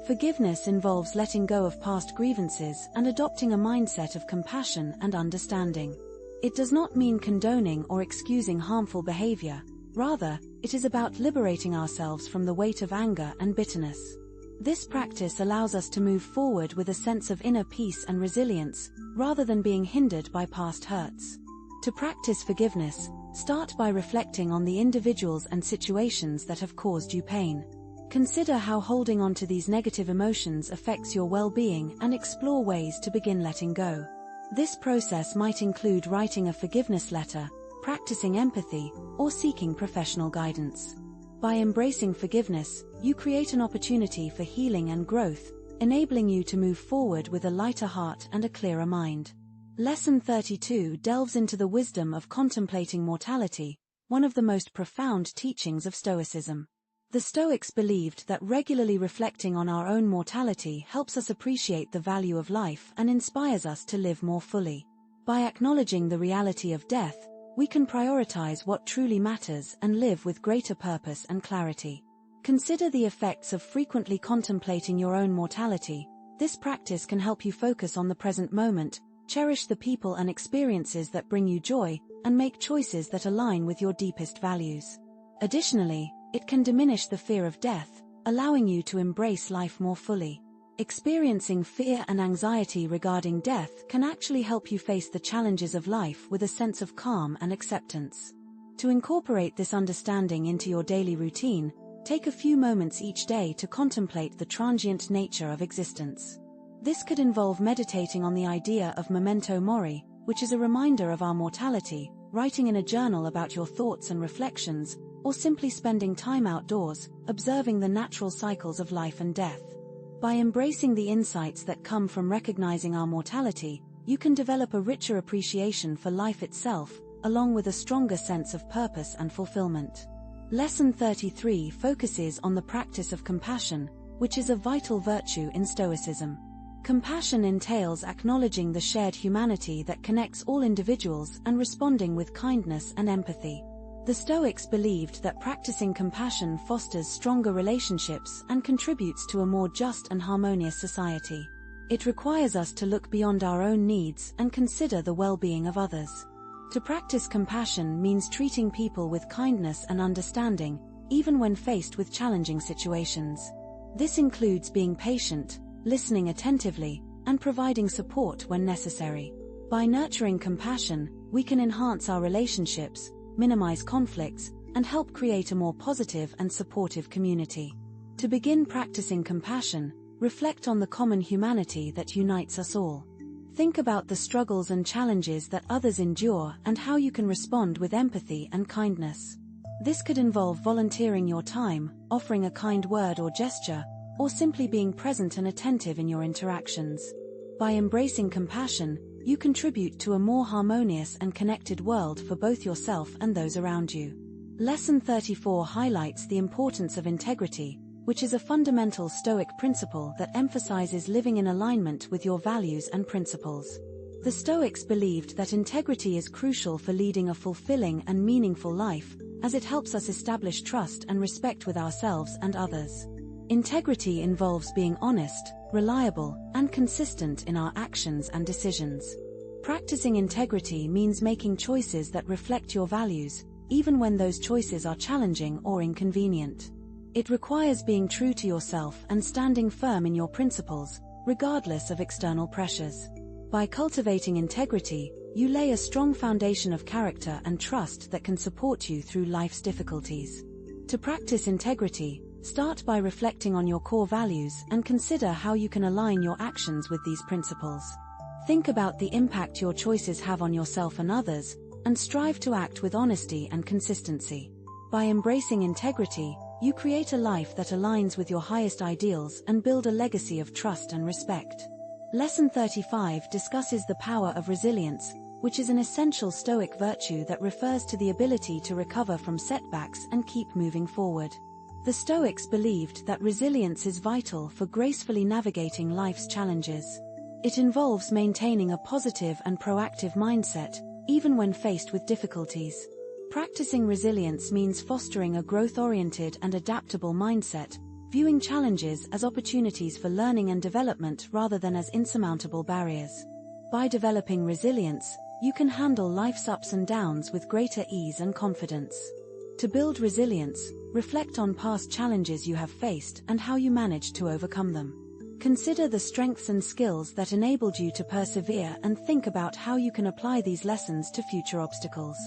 Forgiveness involves letting go of past grievances and adopting a mindset of compassion and understanding. It does not mean condoning or excusing harmful behavior. Rather, it is about liberating ourselves from the weight of anger and bitterness. This practice allows us to move forward with a sense of inner peace and resilience, rather than being hindered by past hurts. To practice forgiveness, start by reflecting on the individuals and situations that have caused you pain. Consider how holding on to these negative emotions affects your well-being and explore ways to begin letting go. This process might include writing a forgiveness letter, practicing empathy, or seeking professional guidance. By embracing forgiveness, you create an opportunity for healing and growth, enabling you to move forward with a lighter heart and a clearer mind. Lesson 32 delves into the wisdom of contemplating mortality, one of the most profound teachings of Stoicism. The Stoics believed that regularly reflecting on our own mortality helps us appreciate the value of life and inspires us to live more fully. By acknowledging the reality of death, we can prioritize what truly matters and live with greater purpose and clarity. Consider the effects of frequently contemplating your own mortality. This practice can help you focus on the present moment, cherish the people and experiences that bring you joy, and make choices that align with your deepest values. Additionally, it can diminish the fear of death, allowing you to embrace life more fully. Experiencing fear and anxiety regarding death can actually help you face the challenges of life with a sense of calm and acceptance. To incorporate this understanding into your daily routine, take a few moments each day to contemplate the transient nature of existence. This could involve meditating on the idea of memento mori, which is a reminder of our mortality, writing in a journal about your thoughts and reflections, or simply spending time outdoors, observing the natural cycles of life and death. By embracing the insights that come from recognizing our mortality, you can develop a richer appreciation for life itself, along with a stronger sense of purpose and fulfillment. Lesson 33 focuses on the practice of compassion, which is a vital virtue in Stoicism. Compassion entails acknowledging the shared humanity that connects all individuals and responding with kindness and empathy. The Stoics believed that practicing compassion fosters stronger relationships and contributes to a more just and harmonious society. It requires us to look beyond our own needs and consider the well-being of others. To practice compassion means treating people with kindness and understanding, even when faced with challenging situations. This includes being patient, listening attentively, and providing support when necessary. By nurturing compassion, we can enhance our relationships, minimize conflicts, and help create a more positive and supportive community. To begin practicing compassion, reflect on the common humanity that unites us all. Think about the struggles and challenges that others endure and how you can respond with empathy and kindness. This could involve volunteering your time, offering a kind word or gesture, or simply being present and attentive in your interactions. By embracing compassion, you contribute to a more harmonious and connected world for both yourself and those around you. Lesson 34 highlights the importance of integrity, which is a fundamental Stoic principle that emphasizes living in alignment with your values and principles. The Stoics believed that integrity is crucial for leading a fulfilling and meaningful life, as it helps us establish trust and respect with ourselves and others. Integrity involves being honest, reliable, and consistent in our actions and decisions. Practicing integrity means making choices that reflect your values, even when those choices are challenging or inconvenient. It requires being true to yourself and standing firm in your principles, regardless of external pressures. By cultivating integrity, you lay a strong foundation of character and trust that can support you through life's difficulties. To practice integrity, start by reflecting on your core values and consider how you can align your actions with these principles. Think about the impact your choices have on yourself and others, and strive to act with honesty and consistency. By embracing integrity, you create a life that aligns with your highest ideals and build a legacy of trust and respect. Lesson 35 discusses the power of resilience, which is an essential Stoic virtue that refers to the ability to recover from setbacks and keep moving forward. The Stoics believed that resilience is vital for gracefully navigating life's challenges. It involves maintaining a positive and proactive mindset, even when faced with difficulties. Practicing resilience means fostering a growth-oriented and adaptable mindset, viewing challenges as opportunities for learning and development rather than as insurmountable barriers. By developing resilience, you can handle life's ups and downs with greater ease and confidence. To build resilience, reflect on past challenges you have faced and how you managed to overcome them. Consider the strengths and skills that enabled you to persevere and think about how you can apply these lessons to future obstacles.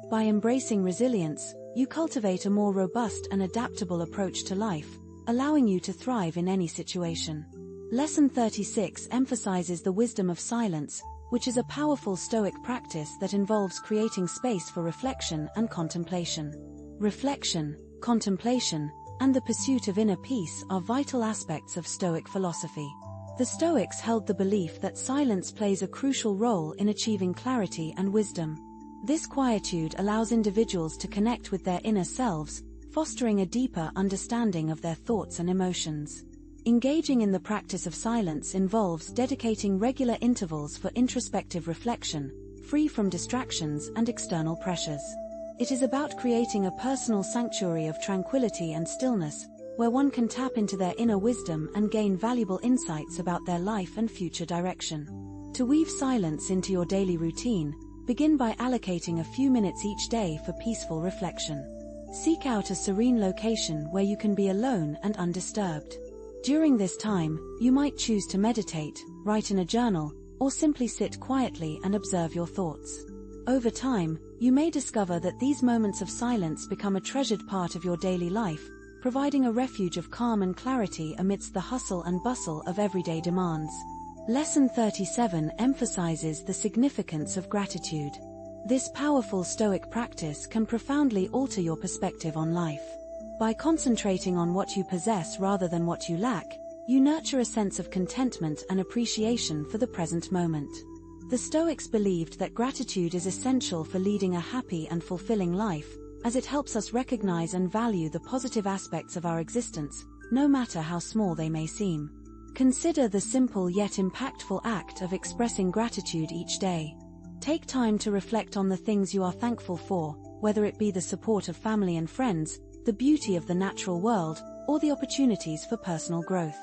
By embracing resilience, you cultivate a more robust and adaptable approach to life, allowing you to thrive in any situation. Lesson 36 emphasizes the wisdom of silence, which is a powerful Stoic practice that involves creating space for reflection and contemplation. Reflection, contemplation, and the pursuit of inner peace are vital aspects of Stoic philosophy. The Stoics held the belief that silence plays a crucial role in achieving clarity and wisdom. This quietude allows individuals to connect with their inner selves, fostering a deeper understanding of their thoughts and emotions. Engaging in the practice of silence involves dedicating regular intervals for introspective reflection, free from distractions and external pressures. It is about creating a personal sanctuary of tranquility and stillness, where one can tap into their inner wisdom and gain valuable insights about their life and future direction. To weave silence into your daily routine, begin by allocating a few minutes each day for peaceful reflection. Seek out a serene location where you can be alone and undisturbed. During this time, you might choose to meditate, write in a journal, or simply sit quietly and observe your thoughts. Over time, you may discover that these moments of silence become a treasured part of your daily life, providing a refuge of calm and clarity amidst the hustle and bustle of everyday demands. Lesson 37 emphasizes the significance of gratitude. This powerful Stoic practice can profoundly alter your perspective on life. By concentrating on what you possess rather than what you lack, you nurture a sense of contentment and appreciation for the present moment. The Stoics believed that gratitude is essential for leading a happy and fulfilling life, as it helps us recognize and value the positive aspects of our existence, no matter how small they may seem. Consider the simple yet impactful act of expressing gratitude each day. Take time to reflect on the things you are thankful for, whether it be the support of family and friends, the beauty of the natural world, or the opportunities for personal growth.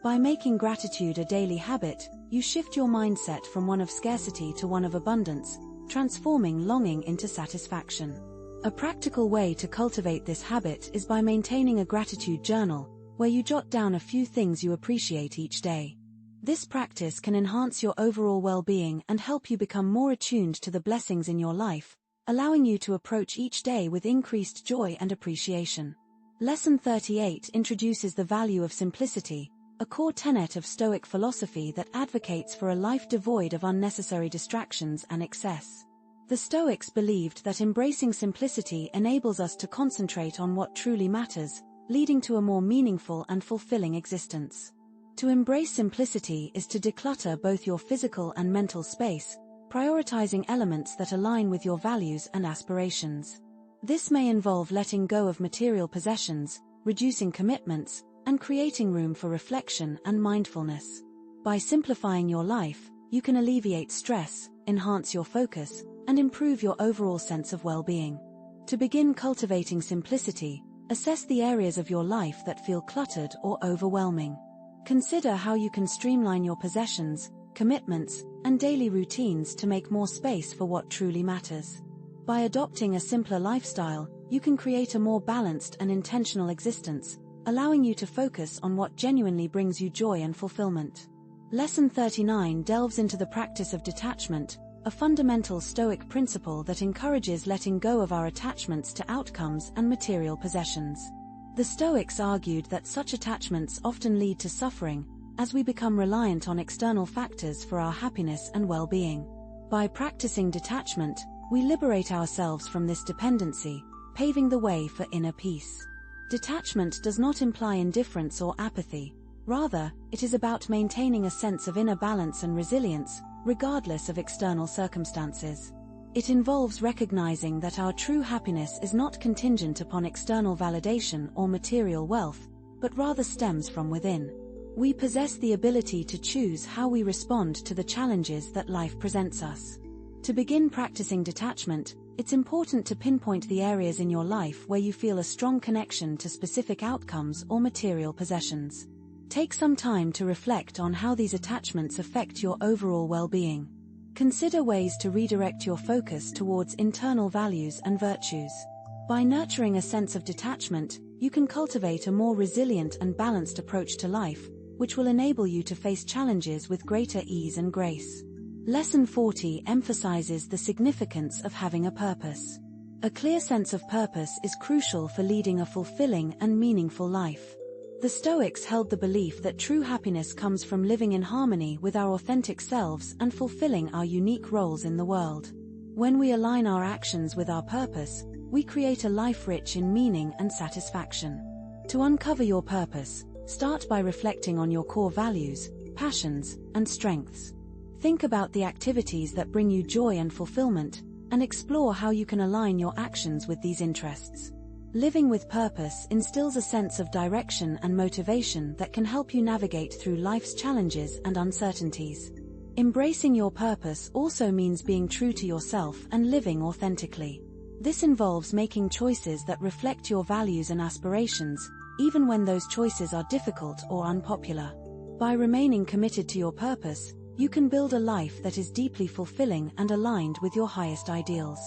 By making gratitude a daily habit, you shift your mindset from one of scarcity to one of abundance, transforming longing into satisfaction. A practical way to cultivate this habit is by maintaining a gratitude journal, where you jot down a few things you appreciate each day. This practice can enhance your overall well-being and help you become more attuned to the blessings in your life, allowing you to approach each day with increased joy and appreciation. Lesson 38 introduces the value of simplicity, a core tenet of Stoic philosophy that advocates for a life devoid of unnecessary distractions and excess. The Stoics believed that embracing simplicity enables us to concentrate on what truly matters, leading to a more meaningful and fulfilling existence. To embrace simplicity is to declutter both your physical and mental space, prioritizing elements that align with your values and aspirations. This may involve letting go of material possessions, reducing commitments, and creating room for reflection and mindfulness. By simplifying your life, you can alleviate stress, enhance your focus, and improve your overall sense of well-being. To begin cultivating simplicity, assess the areas of your life that feel cluttered or overwhelming. Consider how you can streamline your possessions, commitments, and daily routines to make more space for what truly matters. By adopting a simpler lifestyle, you can create a more balanced and intentional existence, allowing you to focus on what genuinely brings you joy and fulfillment. Lesson 39 delves into the practice of detachment, a fundamental Stoic principle that encourages letting go of our attachments to outcomes and material possessions. The Stoics argued that such attachments often lead to suffering, as we become reliant on external factors for our happiness and well-being. By practicing detachment, we liberate ourselves from this dependency, paving the way for inner peace. Detachment does not imply indifference or apathy. Rather, it is about maintaining a sense of inner balance and resilience, regardless of external circumstances. It involves recognizing that our true happiness is not contingent upon external validation or material wealth, but rather stems from within. We possess the ability to choose how we respond to the challenges that life presents us. To begin practicing detachment, it's important to pinpoint the areas in your life where you feel a strong connection to specific outcomes or material possessions. Take some time to reflect on how these attachments affect your overall well-being. Consider ways to redirect your focus towards internal values and virtues. By nurturing a sense of detachment, you can cultivate a more resilient and balanced approach to life, which will enable you to face challenges with greater ease and grace. Lesson 40 emphasizes the significance of having a purpose. A clear sense of purpose is crucial for leading a fulfilling and meaningful life. The Stoics held the belief that true happiness comes from living in harmony with our authentic selves and fulfilling our unique roles in the world. When we align our actions with our purpose, we create a life rich in meaning and satisfaction. To uncover your purpose, start by reflecting on your core values, passions, and strengths. Think about the activities that bring you joy and fulfillment, and explore how you can align your actions with these interests. Living with purpose instills a sense of direction and motivation that can help you navigate through life's challenges and uncertainties. Embracing your purpose also means being true to yourself and living authentically. This involves making choices that reflect your values and aspirations, even when those choices are difficult or unpopular. By remaining committed to your purpose, you can build a life that is deeply fulfilling and aligned with your highest ideals.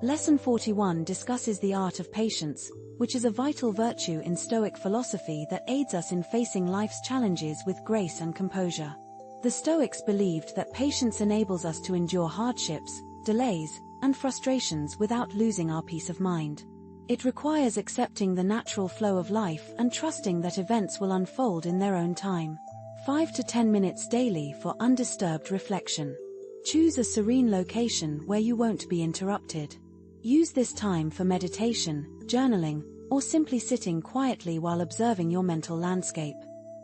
Lesson 41 discusses the art of patience, which is a vital virtue in Stoic philosophy that aids us in facing life's challenges with grace and composure. The Stoics believed that patience enables us to endure hardships, delays, and frustrations without losing our peace of mind. It requires accepting the natural flow of life and trusting that events will unfold in their own time. 5 to 10 minutes daily for undisturbed reflection. Choose a serene location where you won't be interrupted. Use this time for meditation, journaling, or simply sitting quietly while observing your mental landscape.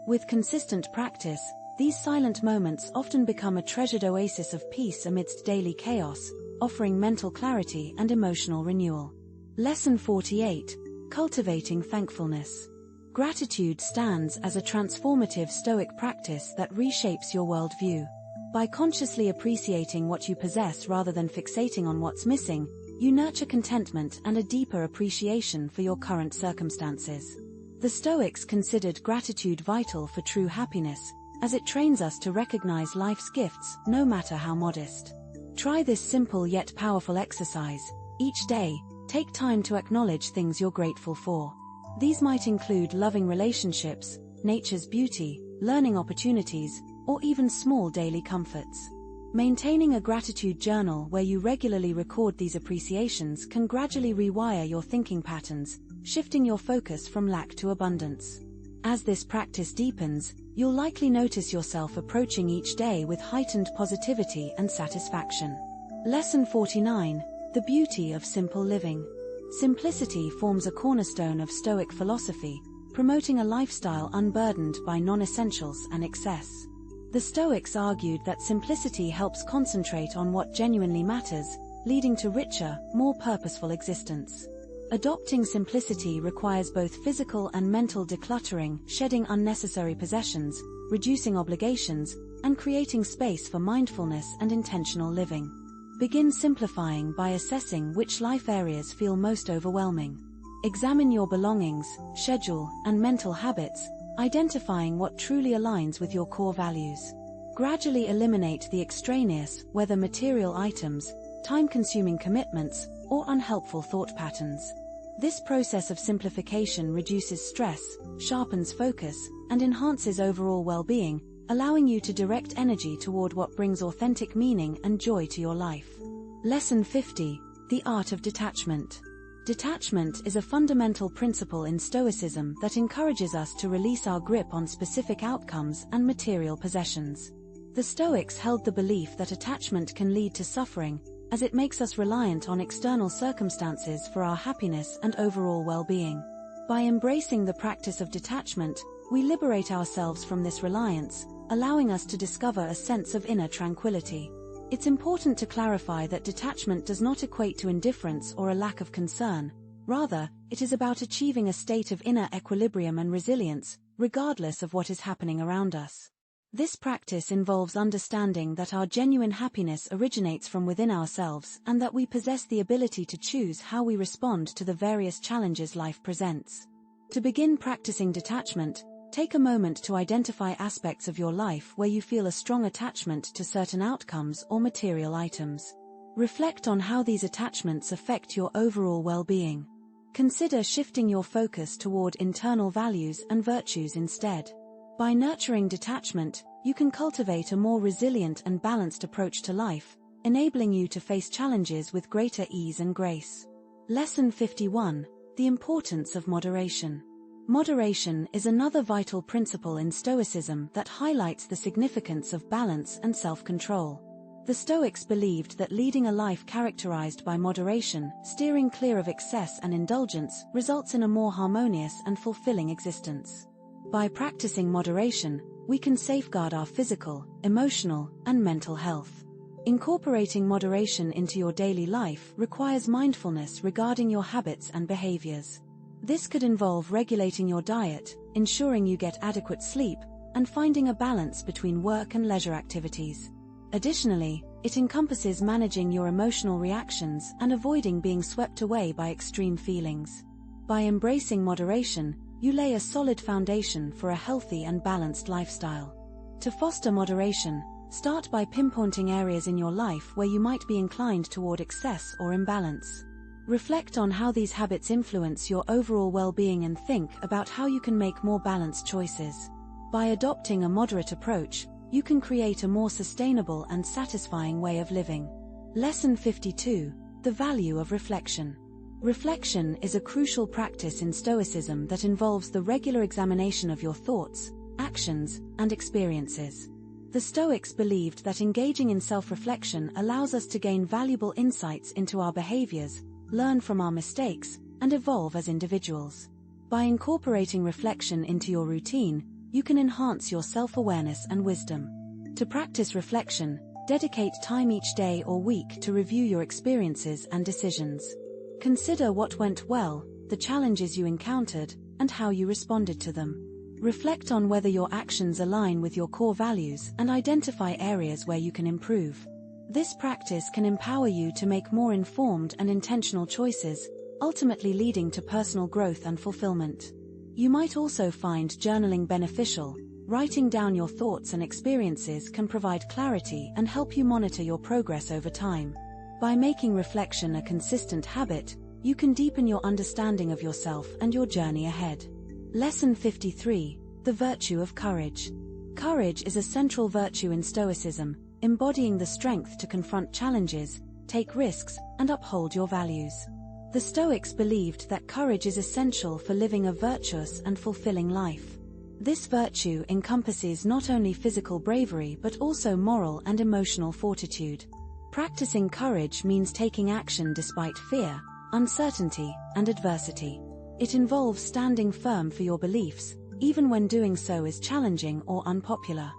With consistent practice, these silent moments often become a treasured oasis of peace amidst daily chaos, offering mental clarity and emotional renewal. Lesson 48: Cultivating Thankfulness. Gratitude stands as a transformative Stoic practice that reshapes your worldview. By consciously appreciating what you possess rather than fixating on what's missing, you nurture contentment and a deeper appreciation for your current circumstances. The Stoics considered gratitude vital for true happiness, as it trains us to recognize life's gifts, no matter how modest. Try this simple yet powerful exercise. Each day, take time to acknowledge things you're grateful for. These might include loving relationships, nature's beauty, learning opportunities, or even small daily comforts. Maintaining a gratitude journal where you regularly record these appreciations can gradually rewire your thinking patterns, shifting your focus from lack to abundance. As this practice deepens, you'll likely notice yourself approaching each day with heightened positivity and satisfaction. Lesson 49: The beauty of simple living. Simplicity forms a cornerstone of Stoic philosophy, promoting a lifestyle unburdened by non-essentials and excess. The Stoics argued that simplicity helps concentrate on what genuinely matters, leading to richer, more purposeful existence. Adopting simplicity requires both physical and mental decluttering, shedding unnecessary possessions, reducing obligations, and creating space for mindfulness and intentional living. Begin simplifying by assessing which life areas feel most overwhelming. Examine your belongings, schedule, and mental habits, identifying what truly aligns with your core values. Gradually eliminate the extraneous, whether material items, time-consuming commitments, or unhelpful thought patterns. This process of simplification reduces stress, sharpens focus, and enhances overall well-being, allowing you to direct energy toward what brings authentic meaning and joy to your life. Lesson 50. The Art of Detachment. Detachment is a fundamental principle in Stoicism that encourages us to release our grip on specific outcomes and material possessions. The Stoics held the belief that attachment can lead to suffering, as it makes us reliant on external circumstances for our happiness and overall well-being. By embracing the practice of detachment, we liberate ourselves from this reliance, allowing us to discover a sense of inner tranquility. It's important to clarify that detachment does not equate to indifference or a lack of concern. Rather, it is about achieving a state of inner equilibrium and resilience, regardless of what is happening around us. This practice involves understanding that our genuine happiness originates from within ourselves and that we possess the ability to choose how we respond to the various challenges life presents. To begin practicing detachment, take a moment to identify aspects of your life where you feel a strong attachment to certain outcomes or material items. Reflect on how these attachments affect your overall well-being. Consider shifting your focus toward internal values and virtues instead. By nurturing detachment, you can cultivate a more resilient and balanced approach to life, enabling you to face challenges with greater ease and grace. Lesson 51. The Importance of Moderation. Moderation is another vital principle in Stoicism that highlights the significance of balance and self-control. The Stoics believed that leading a life characterized by moderation, steering clear of excess and indulgence, results in a more harmonious and fulfilling existence. By practicing moderation, we can safeguard our physical, emotional, and mental health. Incorporating moderation into your daily life requires mindfulness regarding your habits and behaviors. This could involve regulating your diet, ensuring you get adequate sleep, and finding a balance between work and leisure activities. Additionally, it encompasses managing your emotional reactions and avoiding being swept away by extreme feelings. By embracing moderation, you lay a solid foundation for a healthy and balanced lifestyle. To foster moderation, start by pinpointing areas in your life where you might be inclined toward excess or imbalance. Reflect on how these habits influence your overall well-being and think about how you can make more balanced choices. By adopting a moderate approach, you can create a more sustainable and satisfying way of living. Lesson 52. The Value of Reflection. Reflection is a crucial practice in Stoicism that involves the regular examination of your thoughts, actions, and experiences. The Stoics believed that engaging in self-reflection allows us to gain valuable insights into our behaviors, learn from our mistakes, and evolve as individuals. By incorporating reflection into your routine, you can enhance your self-awareness and wisdom. To practice reflection, dedicate time each day or week to review your experiences and decisions. Consider what went well, the challenges you encountered, and how you responded to them. Reflect on whether your actions align with your core values and identify areas where you can improve. This practice can empower you to make more informed and intentional choices, ultimately leading to personal growth and fulfillment. You might also find journaling beneficial. Writing down your thoughts and experiences can provide clarity and help you monitor your progress over time. By making reflection a consistent habit, you can deepen your understanding of yourself and your journey ahead. Lesson 53. The Virtue of Courage. Courage is a central virtue in Stoicism, embodying the strength to confront challenges, take risks, and uphold your values. The Stoics believed that courage is essential for living a virtuous and fulfilling life. This virtue encompasses not only physical bravery but also moral and emotional fortitude. Practicing courage means taking action despite fear, uncertainty, and adversity. It involves standing firm for your beliefs, even when doing so is challenging or unpopular.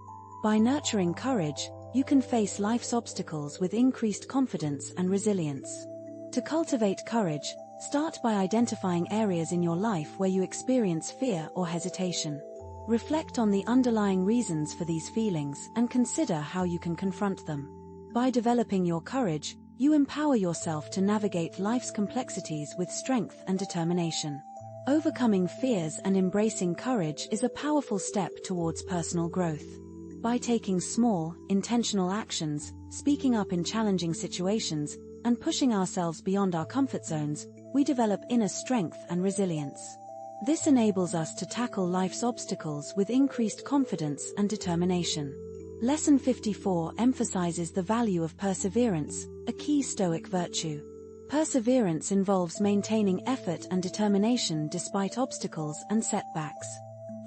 By nurturing courage, you can face life's obstacles with increased confidence and resilience. To cultivate courage, start by identifying areas in your life where you experience fear or hesitation. Reflect on the underlying reasons for these feelings and consider how you can confront them. By developing your courage, you empower yourself to navigate life's complexities with strength and determination. Overcoming fears and embracing courage is a powerful step towards personal growth. By taking small, intentional actions, speaking up in challenging situations, and pushing ourselves beyond our comfort zones, we develop inner strength and resilience. This enables us to tackle life's obstacles with increased confidence and determination. Lesson 54 emphasizes the value of perseverance, a key Stoic virtue. Perseverance involves maintaining effort and determination despite obstacles and setbacks.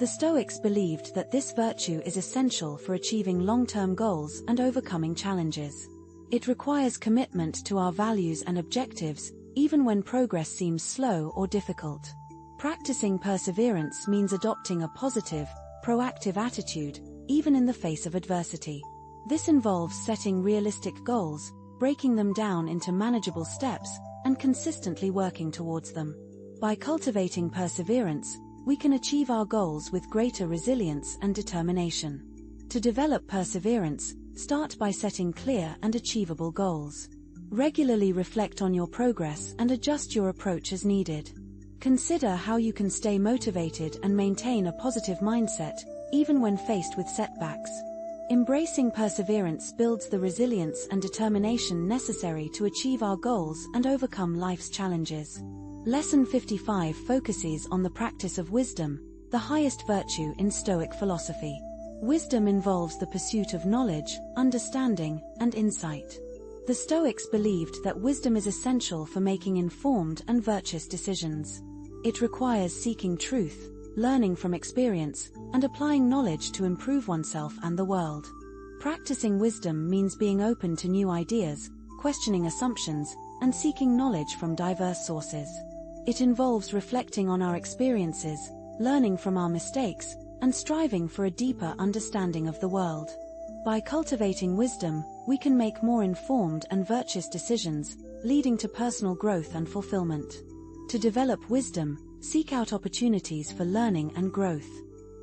The Stoics believed that this virtue is essential for achieving long-term goals and overcoming challenges. It requires commitment to our values and objectives, even when progress seems slow or difficult. Practicing perseverance means adopting a positive, proactive attitude, even in the face of adversity. This involves setting realistic goals, breaking them down into manageable steps, and consistently working towards them. By cultivating perseverance, we can achieve our goals with greater resilience and determination. To develop perseverance, start by setting clear and achievable goals. Regularly reflect on your progress and adjust your approach as needed. Consider how you can stay motivated and maintain a positive mindset, even when faced with setbacks. Embracing perseverance builds the resilience and determination necessary to achieve our goals and overcome life's challenges. Lesson 55 focuses on the practice of wisdom, the highest virtue in Stoic philosophy. Wisdom involves the pursuit of knowledge, understanding, and insight. The Stoics believed that wisdom is essential for making informed and virtuous decisions. It requires seeking truth, learning from experience, and applying knowledge to improve oneself and the world. Practicing wisdom means being open to new ideas, questioning assumptions, and seeking knowledge from diverse sources. It involves reflecting on our experiences, learning from our mistakes, and striving for a deeper understanding of the world. By cultivating wisdom, we can make more informed and virtuous decisions, leading to personal growth and fulfillment. To develop wisdom, seek out opportunities for learning and growth.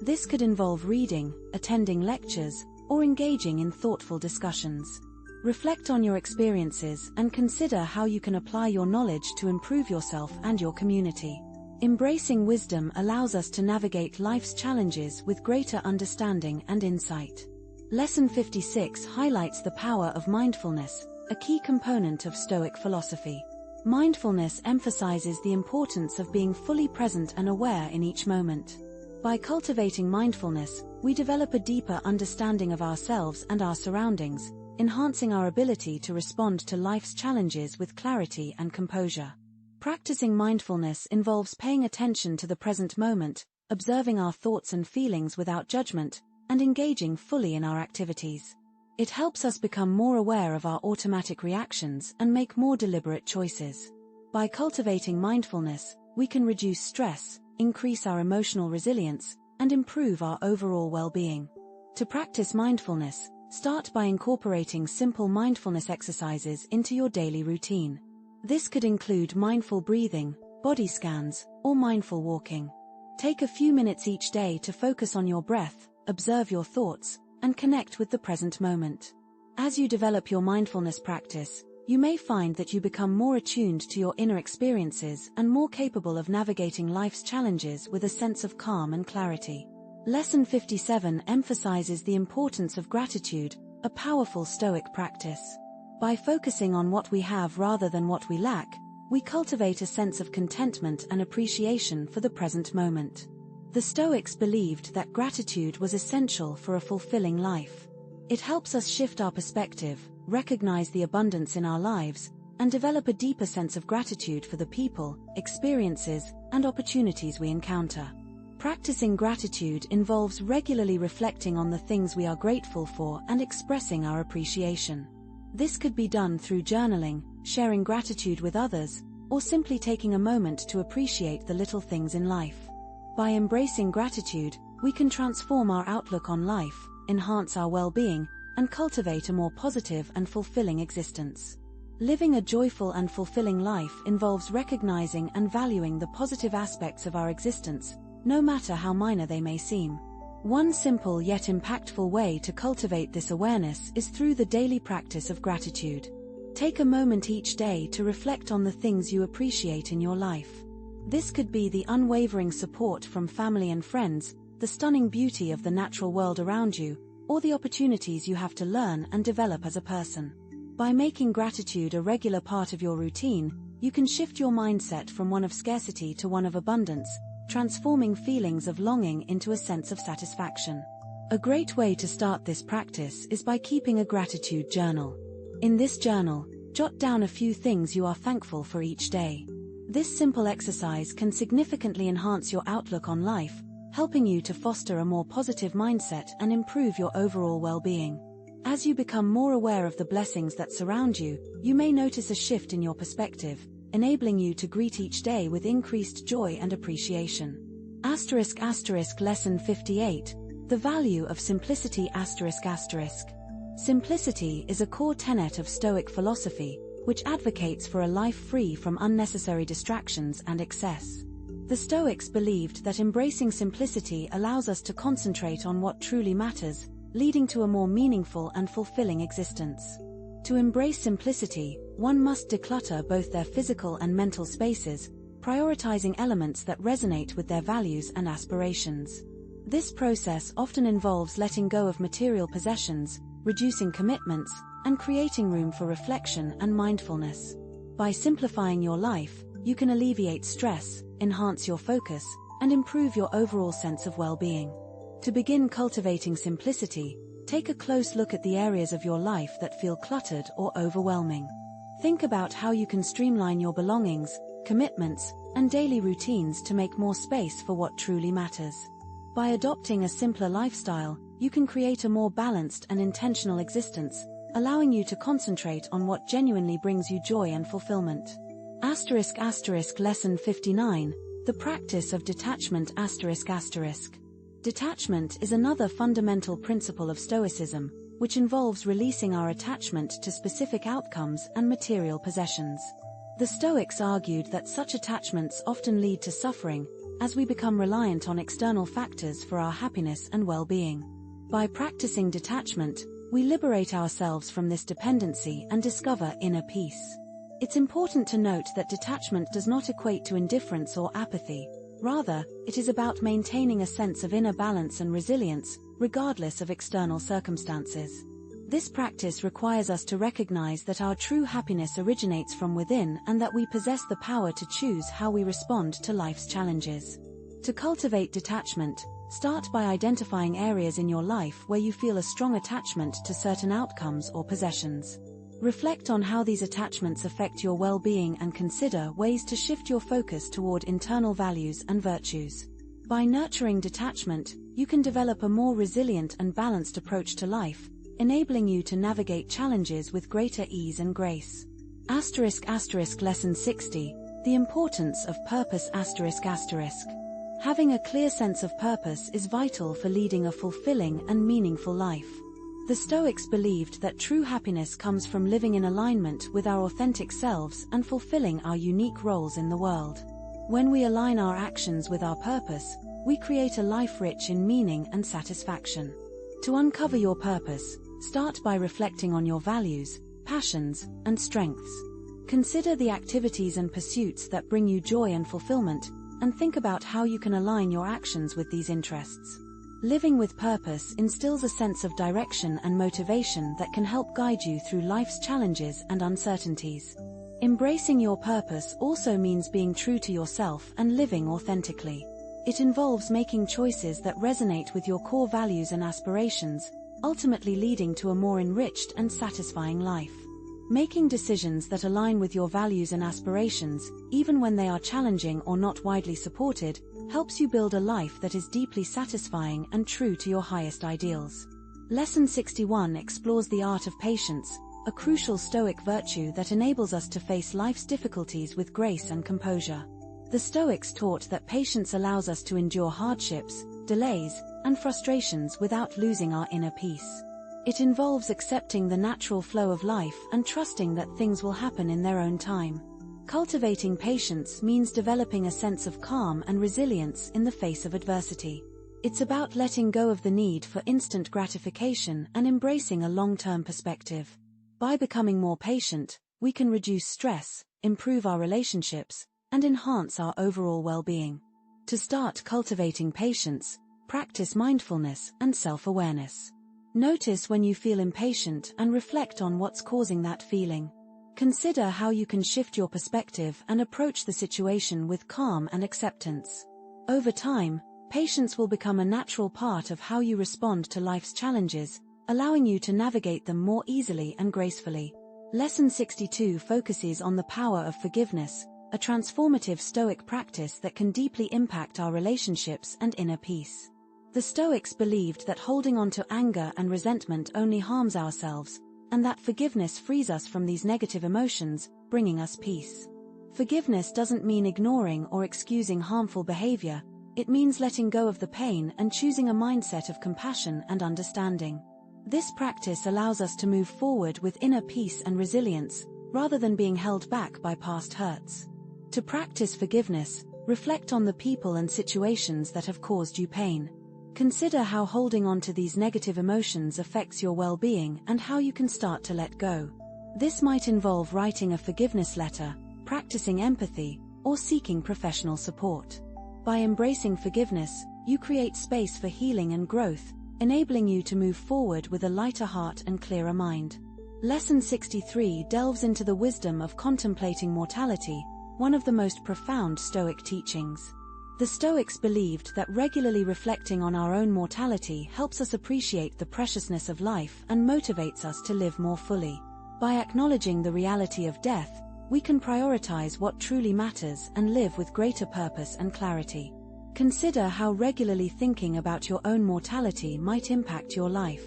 This could involve reading, attending lectures, or engaging in thoughtful discussions. Reflect on your experiences and consider how you can apply your knowledge to improve yourself and your community. Embracing wisdom allows us to navigate life's challenges with greater understanding and insight. Lesson 56 highlights the power of mindfulness, a key component of Stoic philosophy. Mindfulness emphasizes the importance of being fully present and aware in each moment. By cultivating mindfulness, we develop a deeper understanding of ourselves and our surroundings, enhancing our ability to respond to life's challenges with clarity and composure. Practicing mindfulness involves paying attention to the present moment, observing our thoughts and feelings without judgment, and engaging fully in our activities. It helps us become more aware of our automatic reactions and make more deliberate choices. By cultivating mindfulness, we can reduce stress, increase our emotional resilience, and improve our overall well-being. To practice mindfulness, start by incorporating simple mindfulness exercises into your daily routine. This could include mindful breathing, body scans, or mindful walking. Take a few minutes each day to focus on your breath, observe your thoughts, and connect with the present moment. As you develop your mindfulness practice, you may find that you become more attuned to your inner experiences and more capable of navigating life's challenges with a sense of calm and clarity. Lesson 57 emphasizes the importance of gratitude, a powerful Stoic practice. By focusing on what we have rather than what we lack, we cultivate a sense of contentment and appreciation for the present moment. The Stoics believed that gratitude was essential for a fulfilling life. It helps us shift our perspective, recognize the abundance in our lives, and develop a deeper sense of gratitude for the people, experiences, and opportunities we encounter. Practicing gratitude involves regularly reflecting on the things we are grateful for and expressing our appreciation. This could be done through journaling, sharing gratitude with others, or simply taking a moment to appreciate the little things in life. By embracing gratitude, we can transform our outlook on life, enhance our well-being, and cultivate a more positive and fulfilling existence. Living a joyful and fulfilling life involves recognizing and valuing the positive aspects of our existence, no matter how minor they may seem. One simple yet impactful way to cultivate this awareness is through the daily practice of gratitude. Take a moment each day to reflect on the things you appreciate in your life. This could be the unwavering support from family and friends, the stunning beauty of the natural world around you, or the opportunities you have to learn and develop as a person. By making gratitude a regular part of your routine, you can shift your mindset from one of scarcity to one of abundance, transforming feelings of longing into a sense of satisfaction. A great way to start this practice is by keeping a gratitude journal. In this journal, jot down a few things you are thankful for each day. This simple exercise can significantly enhance your outlook on life, helping you to foster a more positive mindset and improve your overall well-being. As you become more aware of the blessings that surround you, you may notice a shift in your perspective, enabling you to greet each day with increased joy and appreciation. Lesson 58. The value of simplicity. Simplicity is a core tenet of Stoic philosophy, which advocates for a life free from unnecessary distractions and excess. The Stoics believed that embracing simplicity allows us to concentrate on what truly matters, leading to a more meaningful and fulfilling existence. To embrace simplicity, one must declutter both their physical and mental spaces, prioritizing elements that resonate with their values and aspirations. This process often involves letting go of material possessions, reducing commitments, and creating room for reflection and mindfulness. By simplifying your life, you can alleviate stress, enhance your focus, and improve your overall sense of well-being. To begin cultivating simplicity, take a close look at the areas of your life that feel cluttered or overwhelming. Think about how you can streamline your belongings, commitments, and daily routines to make more space for what truly matters. By adopting a simpler lifestyle, you can create a more balanced and intentional existence, allowing you to concentrate on what genuinely brings you joy and fulfillment. Lesson 59. The practice of detachment. Detachment is another fundamental principle of Stoicism, which involves releasing our attachment to specific outcomes and material possessions. The Stoics argued that such attachments often lead to suffering, as we become reliant on external factors for our happiness and well-being. By practicing detachment, we liberate ourselves from this dependency and discover inner peace. It's important to note that detachment does not equate to indifference or apathy. Rather, it is about maintaining a sense of inner balance and resilience, regardless of external circumstances. This practice requires us to recognize that our true happiness originates from within and that we possess the power to choose how we respond to life's challenges. To cultivate detachment, start by identifying areas in your life where you feel a strong attachment to certain outcomes or possessions. Reflect on how these attachments affect your well-being and consider ways to shift your focus toward internal values and virtues. By nurturing detachment, you can develop a more resilient and balanced approach to life, enabling you to navigate challenges with greater ease and grace. Lesson 60. The importance of purpose. Having a clear sense of purpose is vital for leading a fulfilling and meaningful life. The Stoics believed that true happiness comes from living in alignment with our authentic selves and fulfilling our unique roles in the world. When we align our actions with our purpose, we create a life rich in meaning and satisfaction. To uncover your purpose, start by reflecting on your values, passions, and strengths. Consider the activities and pursuits that bring you joy and fulfillment, and think about how you can align your actions with these interests. Living with purpose instills a sense of direction and motivation that can help guide you through life's challenges and uncertainties. Embracing your purpose also means being true to yourself and living authentically. It involves making choices that resonate with your core values and aspirations, ultimately leading to a more enriched and satisfying life. Making decisions that align with your values and aspirations, even when they are challenging or not widely supported, helps you build a life that is deeply satisfying and true to your highest ideals. Lesson 61 explores the art of patience, a crucial Stoic virtue that enables us to face life's difficulties with grace and composure. The Stoics taught that patience allows us to endure hardships, delays, and frustrations without losing our inner peace. It involves accepting the natural flow of life and trusting that things will happen in their own time. Cultivating patience means developing a sense of calm and resilience in the face of adversity. It's about letting go of the need for instant gratification and embracing a long-term perspective. By becoming more patient, we can reduce stress, improve our relationships, and enhance our overall well-being. To start cultivating patience, practice mindfulness and self-awareness. Notice when you feel impatient and reflect on what's causing that feeling. Consider how you can shift your perspective and approach the situation with calm and acceptance. Over time, patience will become a natural part of how you respond to life's challenges, allowing you to navigate them more easily and gracefully. Lesson 62 focuses on the power of forgiveness, a transformative Stoic practice that can deeply impact our relationships and inner peace. The Stoics believed that holding on to anger and resentment only harms ourselves, and that forgiveness frees us from these negative emotions, bringing us peace. Forgiveness doesn't mean ignoring or excusing harmful behavior, it means letting go of the pain and choosing a mindset of compassion and understanding. This practice allows us to move forward with inner peace and resilience, rather than being held back by past hurts. To practice forgiveness, reflect on the people and situations that have caused you pain. Consider how holding on to these negative emotions affects your well-being and how you can start to let go. This might involve writing a forgiveness letter, practicing empathy, or seeking professional support. By embracing forgiveness, you create space for healing and growth, enabling you to move forward with a lighter heart and clearer mind. Lesson 63 delves into the wisdom of contemplating mortality, one of the most profound Stoic teachings. The Stoics believed that regularly reflecting on our own mortality helps us appreciate the preciousness of life and motivates us to live more fully. By acknowledging the reality of death, we can prioritize what truly matters and live with greater purpose and clarity. Consider how regularly thinking about your own mortality might impact your life.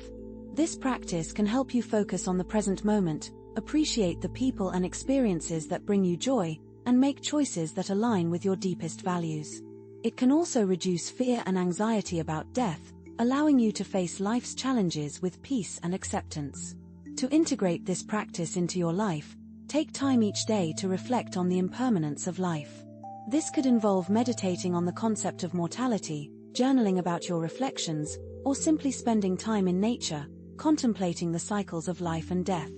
This practice can help you focus on the present moment, appreciate the people and experiences that bring you joy, and make choices that align with your deepest values. It can also reduce fear and anxiety about death, allowing you to face life's challenges with peace and acceptance. To integrate this practice into your life, take time each day to reflect on the impermanence of life. This could involve meditating on the concept of mortality, journaling about your reflections, or simply spending time in nature, contemplating the cycles of life and death.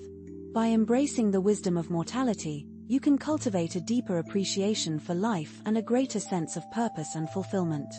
By embracing the wisdom of mortality, you can cultivate a deeper appreciation for life and a greater sense of purpose and fulfillment.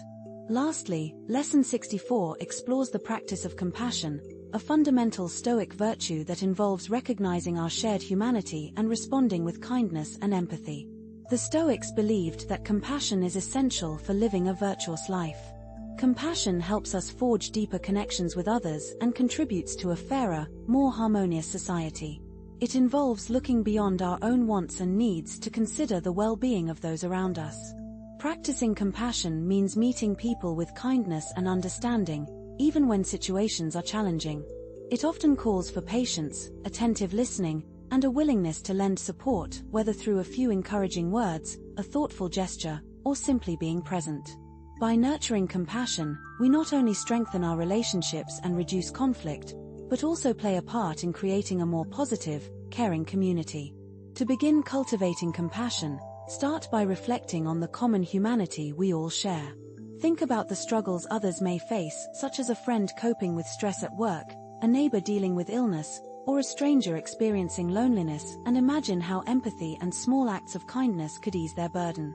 Lastly, Lesson 64 explores the practice of compassion, a fundamental Stoic virtue that involves recognizing our shared humanity and responding with kindness and empathy. The Stoics believed that compassion is essential for living a virtuous life. Compassion helps us forge deeper connections with others and contributes to a fairer, more harmonious society. It involves looking beyond our own wants and needs to consider the well-being of those around us. Practicing compassion means meeting people with kindness and understanding, even when situations are challenging. It often calls for patience, attentive listening, and a willingness to lend support, whether through a few encouraging words, a thoughtful gesture, or simply being present. By nurturing compassion, we not only strengthen our relationships and reduce conflict, but also play a part in creating a more positive, caring community. To begin cultivating compassion, start by reflecting on the common humanity we all share. Think about the struggles others may face, such as a friend coping with stress at work, a neighbor dealing with illness, or a stranger experiencing loneliness, and imagine how empathy and small acts of kindness could ease their burden.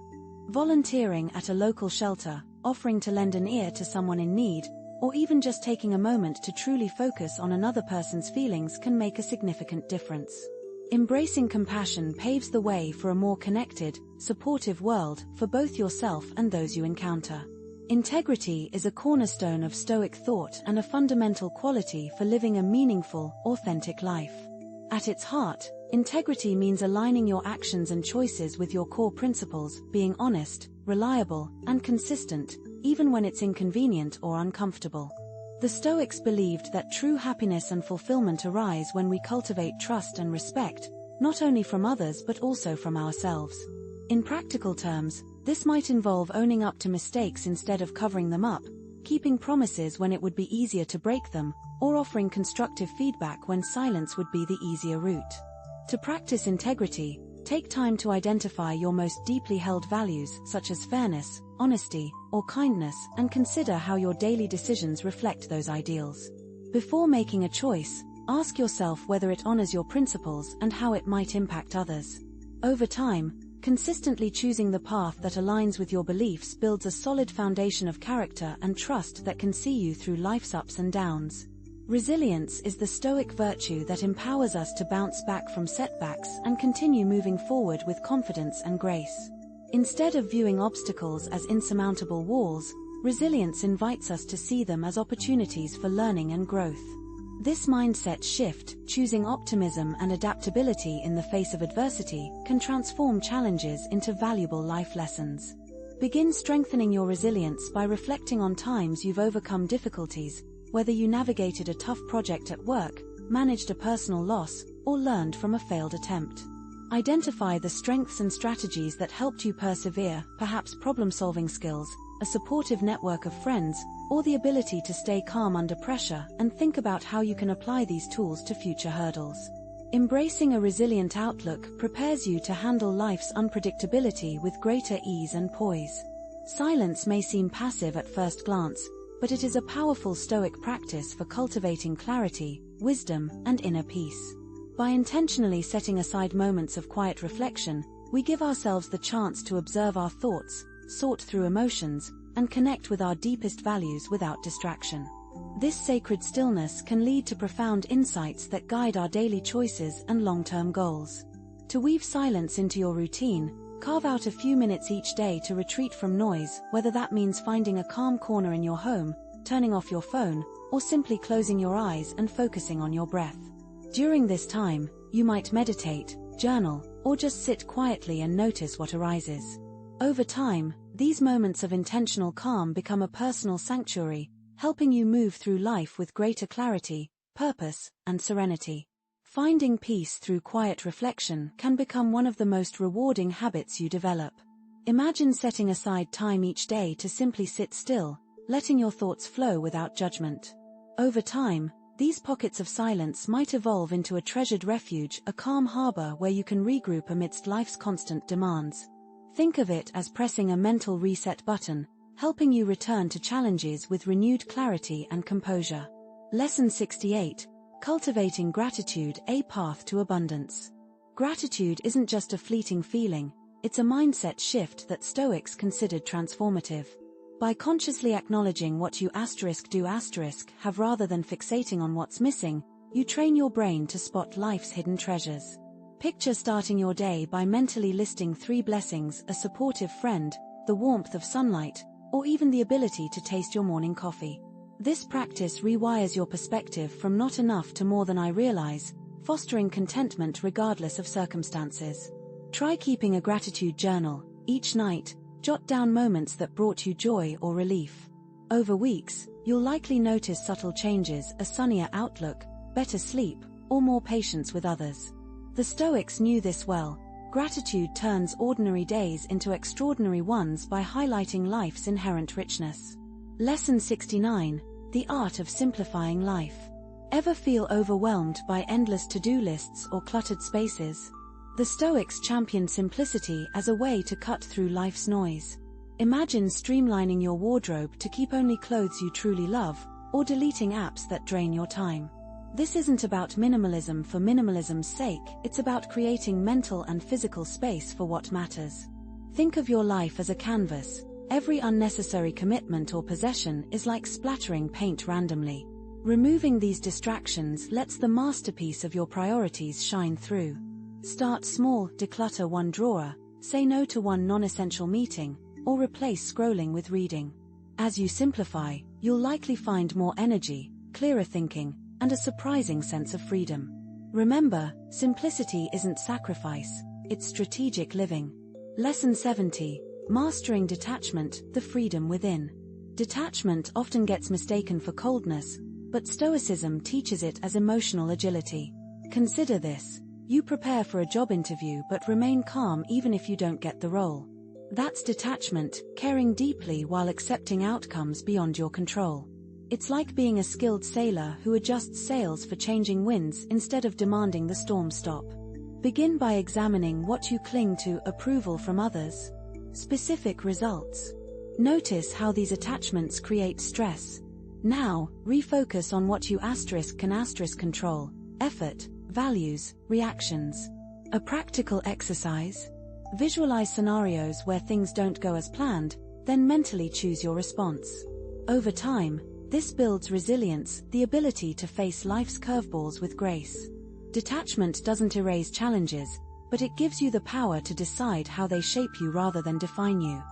Volunteering at a local shelter, offering to lend an ear to someone in need, or even just taking a moment to truly focus on another person's feelings can make a significant difference. Embracing compassion paves the way for a more connected, supportive world for both yourself and those you encounter. Integrity is a cornerstone of Stoic thought and a fundamental quality for living a meaningful, authentic life. At its heart, integrity means aligning your actions and choices with your core principles, being honest, reliable, and consistent, even when it's inconvenient or uncomfortable. The Stoics believed that true happiness and fulfillment arise when we cultivate trust and respect, not only from others but also from ourselves. In practical terms, this might involve owning up to mistakes instead of covering them up, keeping promises when it would be easier to break them, or offering constructive feedback when silence would be the easier route. To practice integrity, take time to identify your most deeply held values, such as fairness, honesty, or kindness, and consider how your daily decisions reflect those ideals. Before making a choice, ask yourself whether it honors your principles and how it might impact others. Over time, consistently choosing the path that aligns with your beliefs builds a solid foundation of character and trust that can see you through life's ups and downs. Resilience is the Stoic virtue that empowers us to bounce back from setbacks and continue moving forward with confidence and grace. Instead of viewing obstacles as insurmountable walls, resilience invites us to see them as opportunities for learning and growth. This mindset shift, choosing optimism and adaptability in the face of adversity, can transform challenges into valuable life lessons. Begin strengthening your resilience by reflecting on times you've overcome difficulties, whether you navigated a tough project at work, managed a personal loss, or learned from a failed attempt. Identify the strengths and strategies that helped you persevere, perhaps problem-solving skills, a supportive network of friends, or the ability to stay calm under pressure, and think about how you can apply these tools to future hurdles. Embracing a resilient outlook prepares you to handle life's unpredictability with greater ease and poise. Silence may seem passive at first glance, but it is a powerful Stoic practice for cultivating clarity, wisdom, and inner peace. By intentionally setting aside moments of quiet reflection, we give ourselves the chance to observe our thoughts, sort through emotions, and connect with our deepest values without distraction. This sacred stillness can lead to profound insights that guide our daily choices and long-term goals. To weave silence into your routine, carve out a few minutes each day to retreat from noise, whether that means finding a calm corner in your home, turning off your phone, or simply closing your eyes and focusing on your breath. During this time, you might meditate, journal, or just sit quietly and notice what arises. Over time, these moments of intentional calm become a personal sanctuary, helping you move through life with greater clarity, purpose, and serenity. Finding peace through quiet reflection can become one of the most rewarding habits you develop. Imagine setting aside time each day to simply sit still, letting your thoughts flow without judgment. Over time, these pockets of silence might evolve into a treasured refuge, a calm harbor where you can regroup amidst life's constant demands. Think of it as pressing a mental reset button, helping you return to challenges with renewed clarity and composure. Lesson 68. Cultivating gratitude, a path to abundance. Gratitude isn't just a fleeting feeling, it's a mindset shift that Stoics considered transformative. By consciously acknowledging what you do have rather than fixating on what's missing, you train your brain to spot life's hidden treasures. Picture starting your day by mentally listing 3 blessings: a supportive friend, the warmth of sunlight, or even the ability to taste your morning coffee. This practice rewires your perspective from not enough to more than I realize, fostering contentment regardless of circumstances. Try keeping a gratitude journal. Each night, jot down moments that brought you joy or relief. Over weeks, you'll likely notice subtle changes: a sunnier outlook, better sleep, or more patience with others. The Stoics knew this well. Gratitude turns ordinary days into extraordinary ones by highlighting life's inherent richness. Lesson 69. The art of simplifying life. Ever feel overwhelmed by endless to-do lists or cluttered spaces? The Stoics championed simplicity as a way to cut through life's noise. Imagine streamlining your wardrobe to keep only clothes you truly love, or deleting apps that drain your time. This isn't about minimalism for minimalism's sake, it's about creating mental and physical space for what matters. Think of your life as a canvas. Every unnecessary commitment or possession is like splattering paint randomly. Removing these distractions lets the masterpiece of your priorities shine through. Start small, declutter one drawer, say no to one non-essential meeting, or replace scrolling with reading. As you simplify, you'll likely find more energy, clearer thinking, and a surprising sense of freedom. Remember, simplicity isn't sacrifice, it's strategic living. Lesson 70. Mastering detachment, the freedom within. Detachment often gets mistaken for coldness, but Stoicism teaches it as emotional agility. Consider this. You prepare for a job interview but remain calm even if you don't get the role. That's detachment, caring deeply while accepting outcomes beyond your control. It's like being a skilled sailor who adjusts sails for changing winds instead of demanding the storm stop. Begin by examining what you cling to: approval from others, specific results. Notice how these attachments create stress. Now, refocus on what you can control: effort, values, reactions. A practical exercise. Visualize scenarios where things don't go as planned, then mentally choose your response. Over time, this builds resilience, the ability to face life's curveballs with grace. Detachment doesn't erase challenges, but it gives you the power to decide how they shape you rather than define you.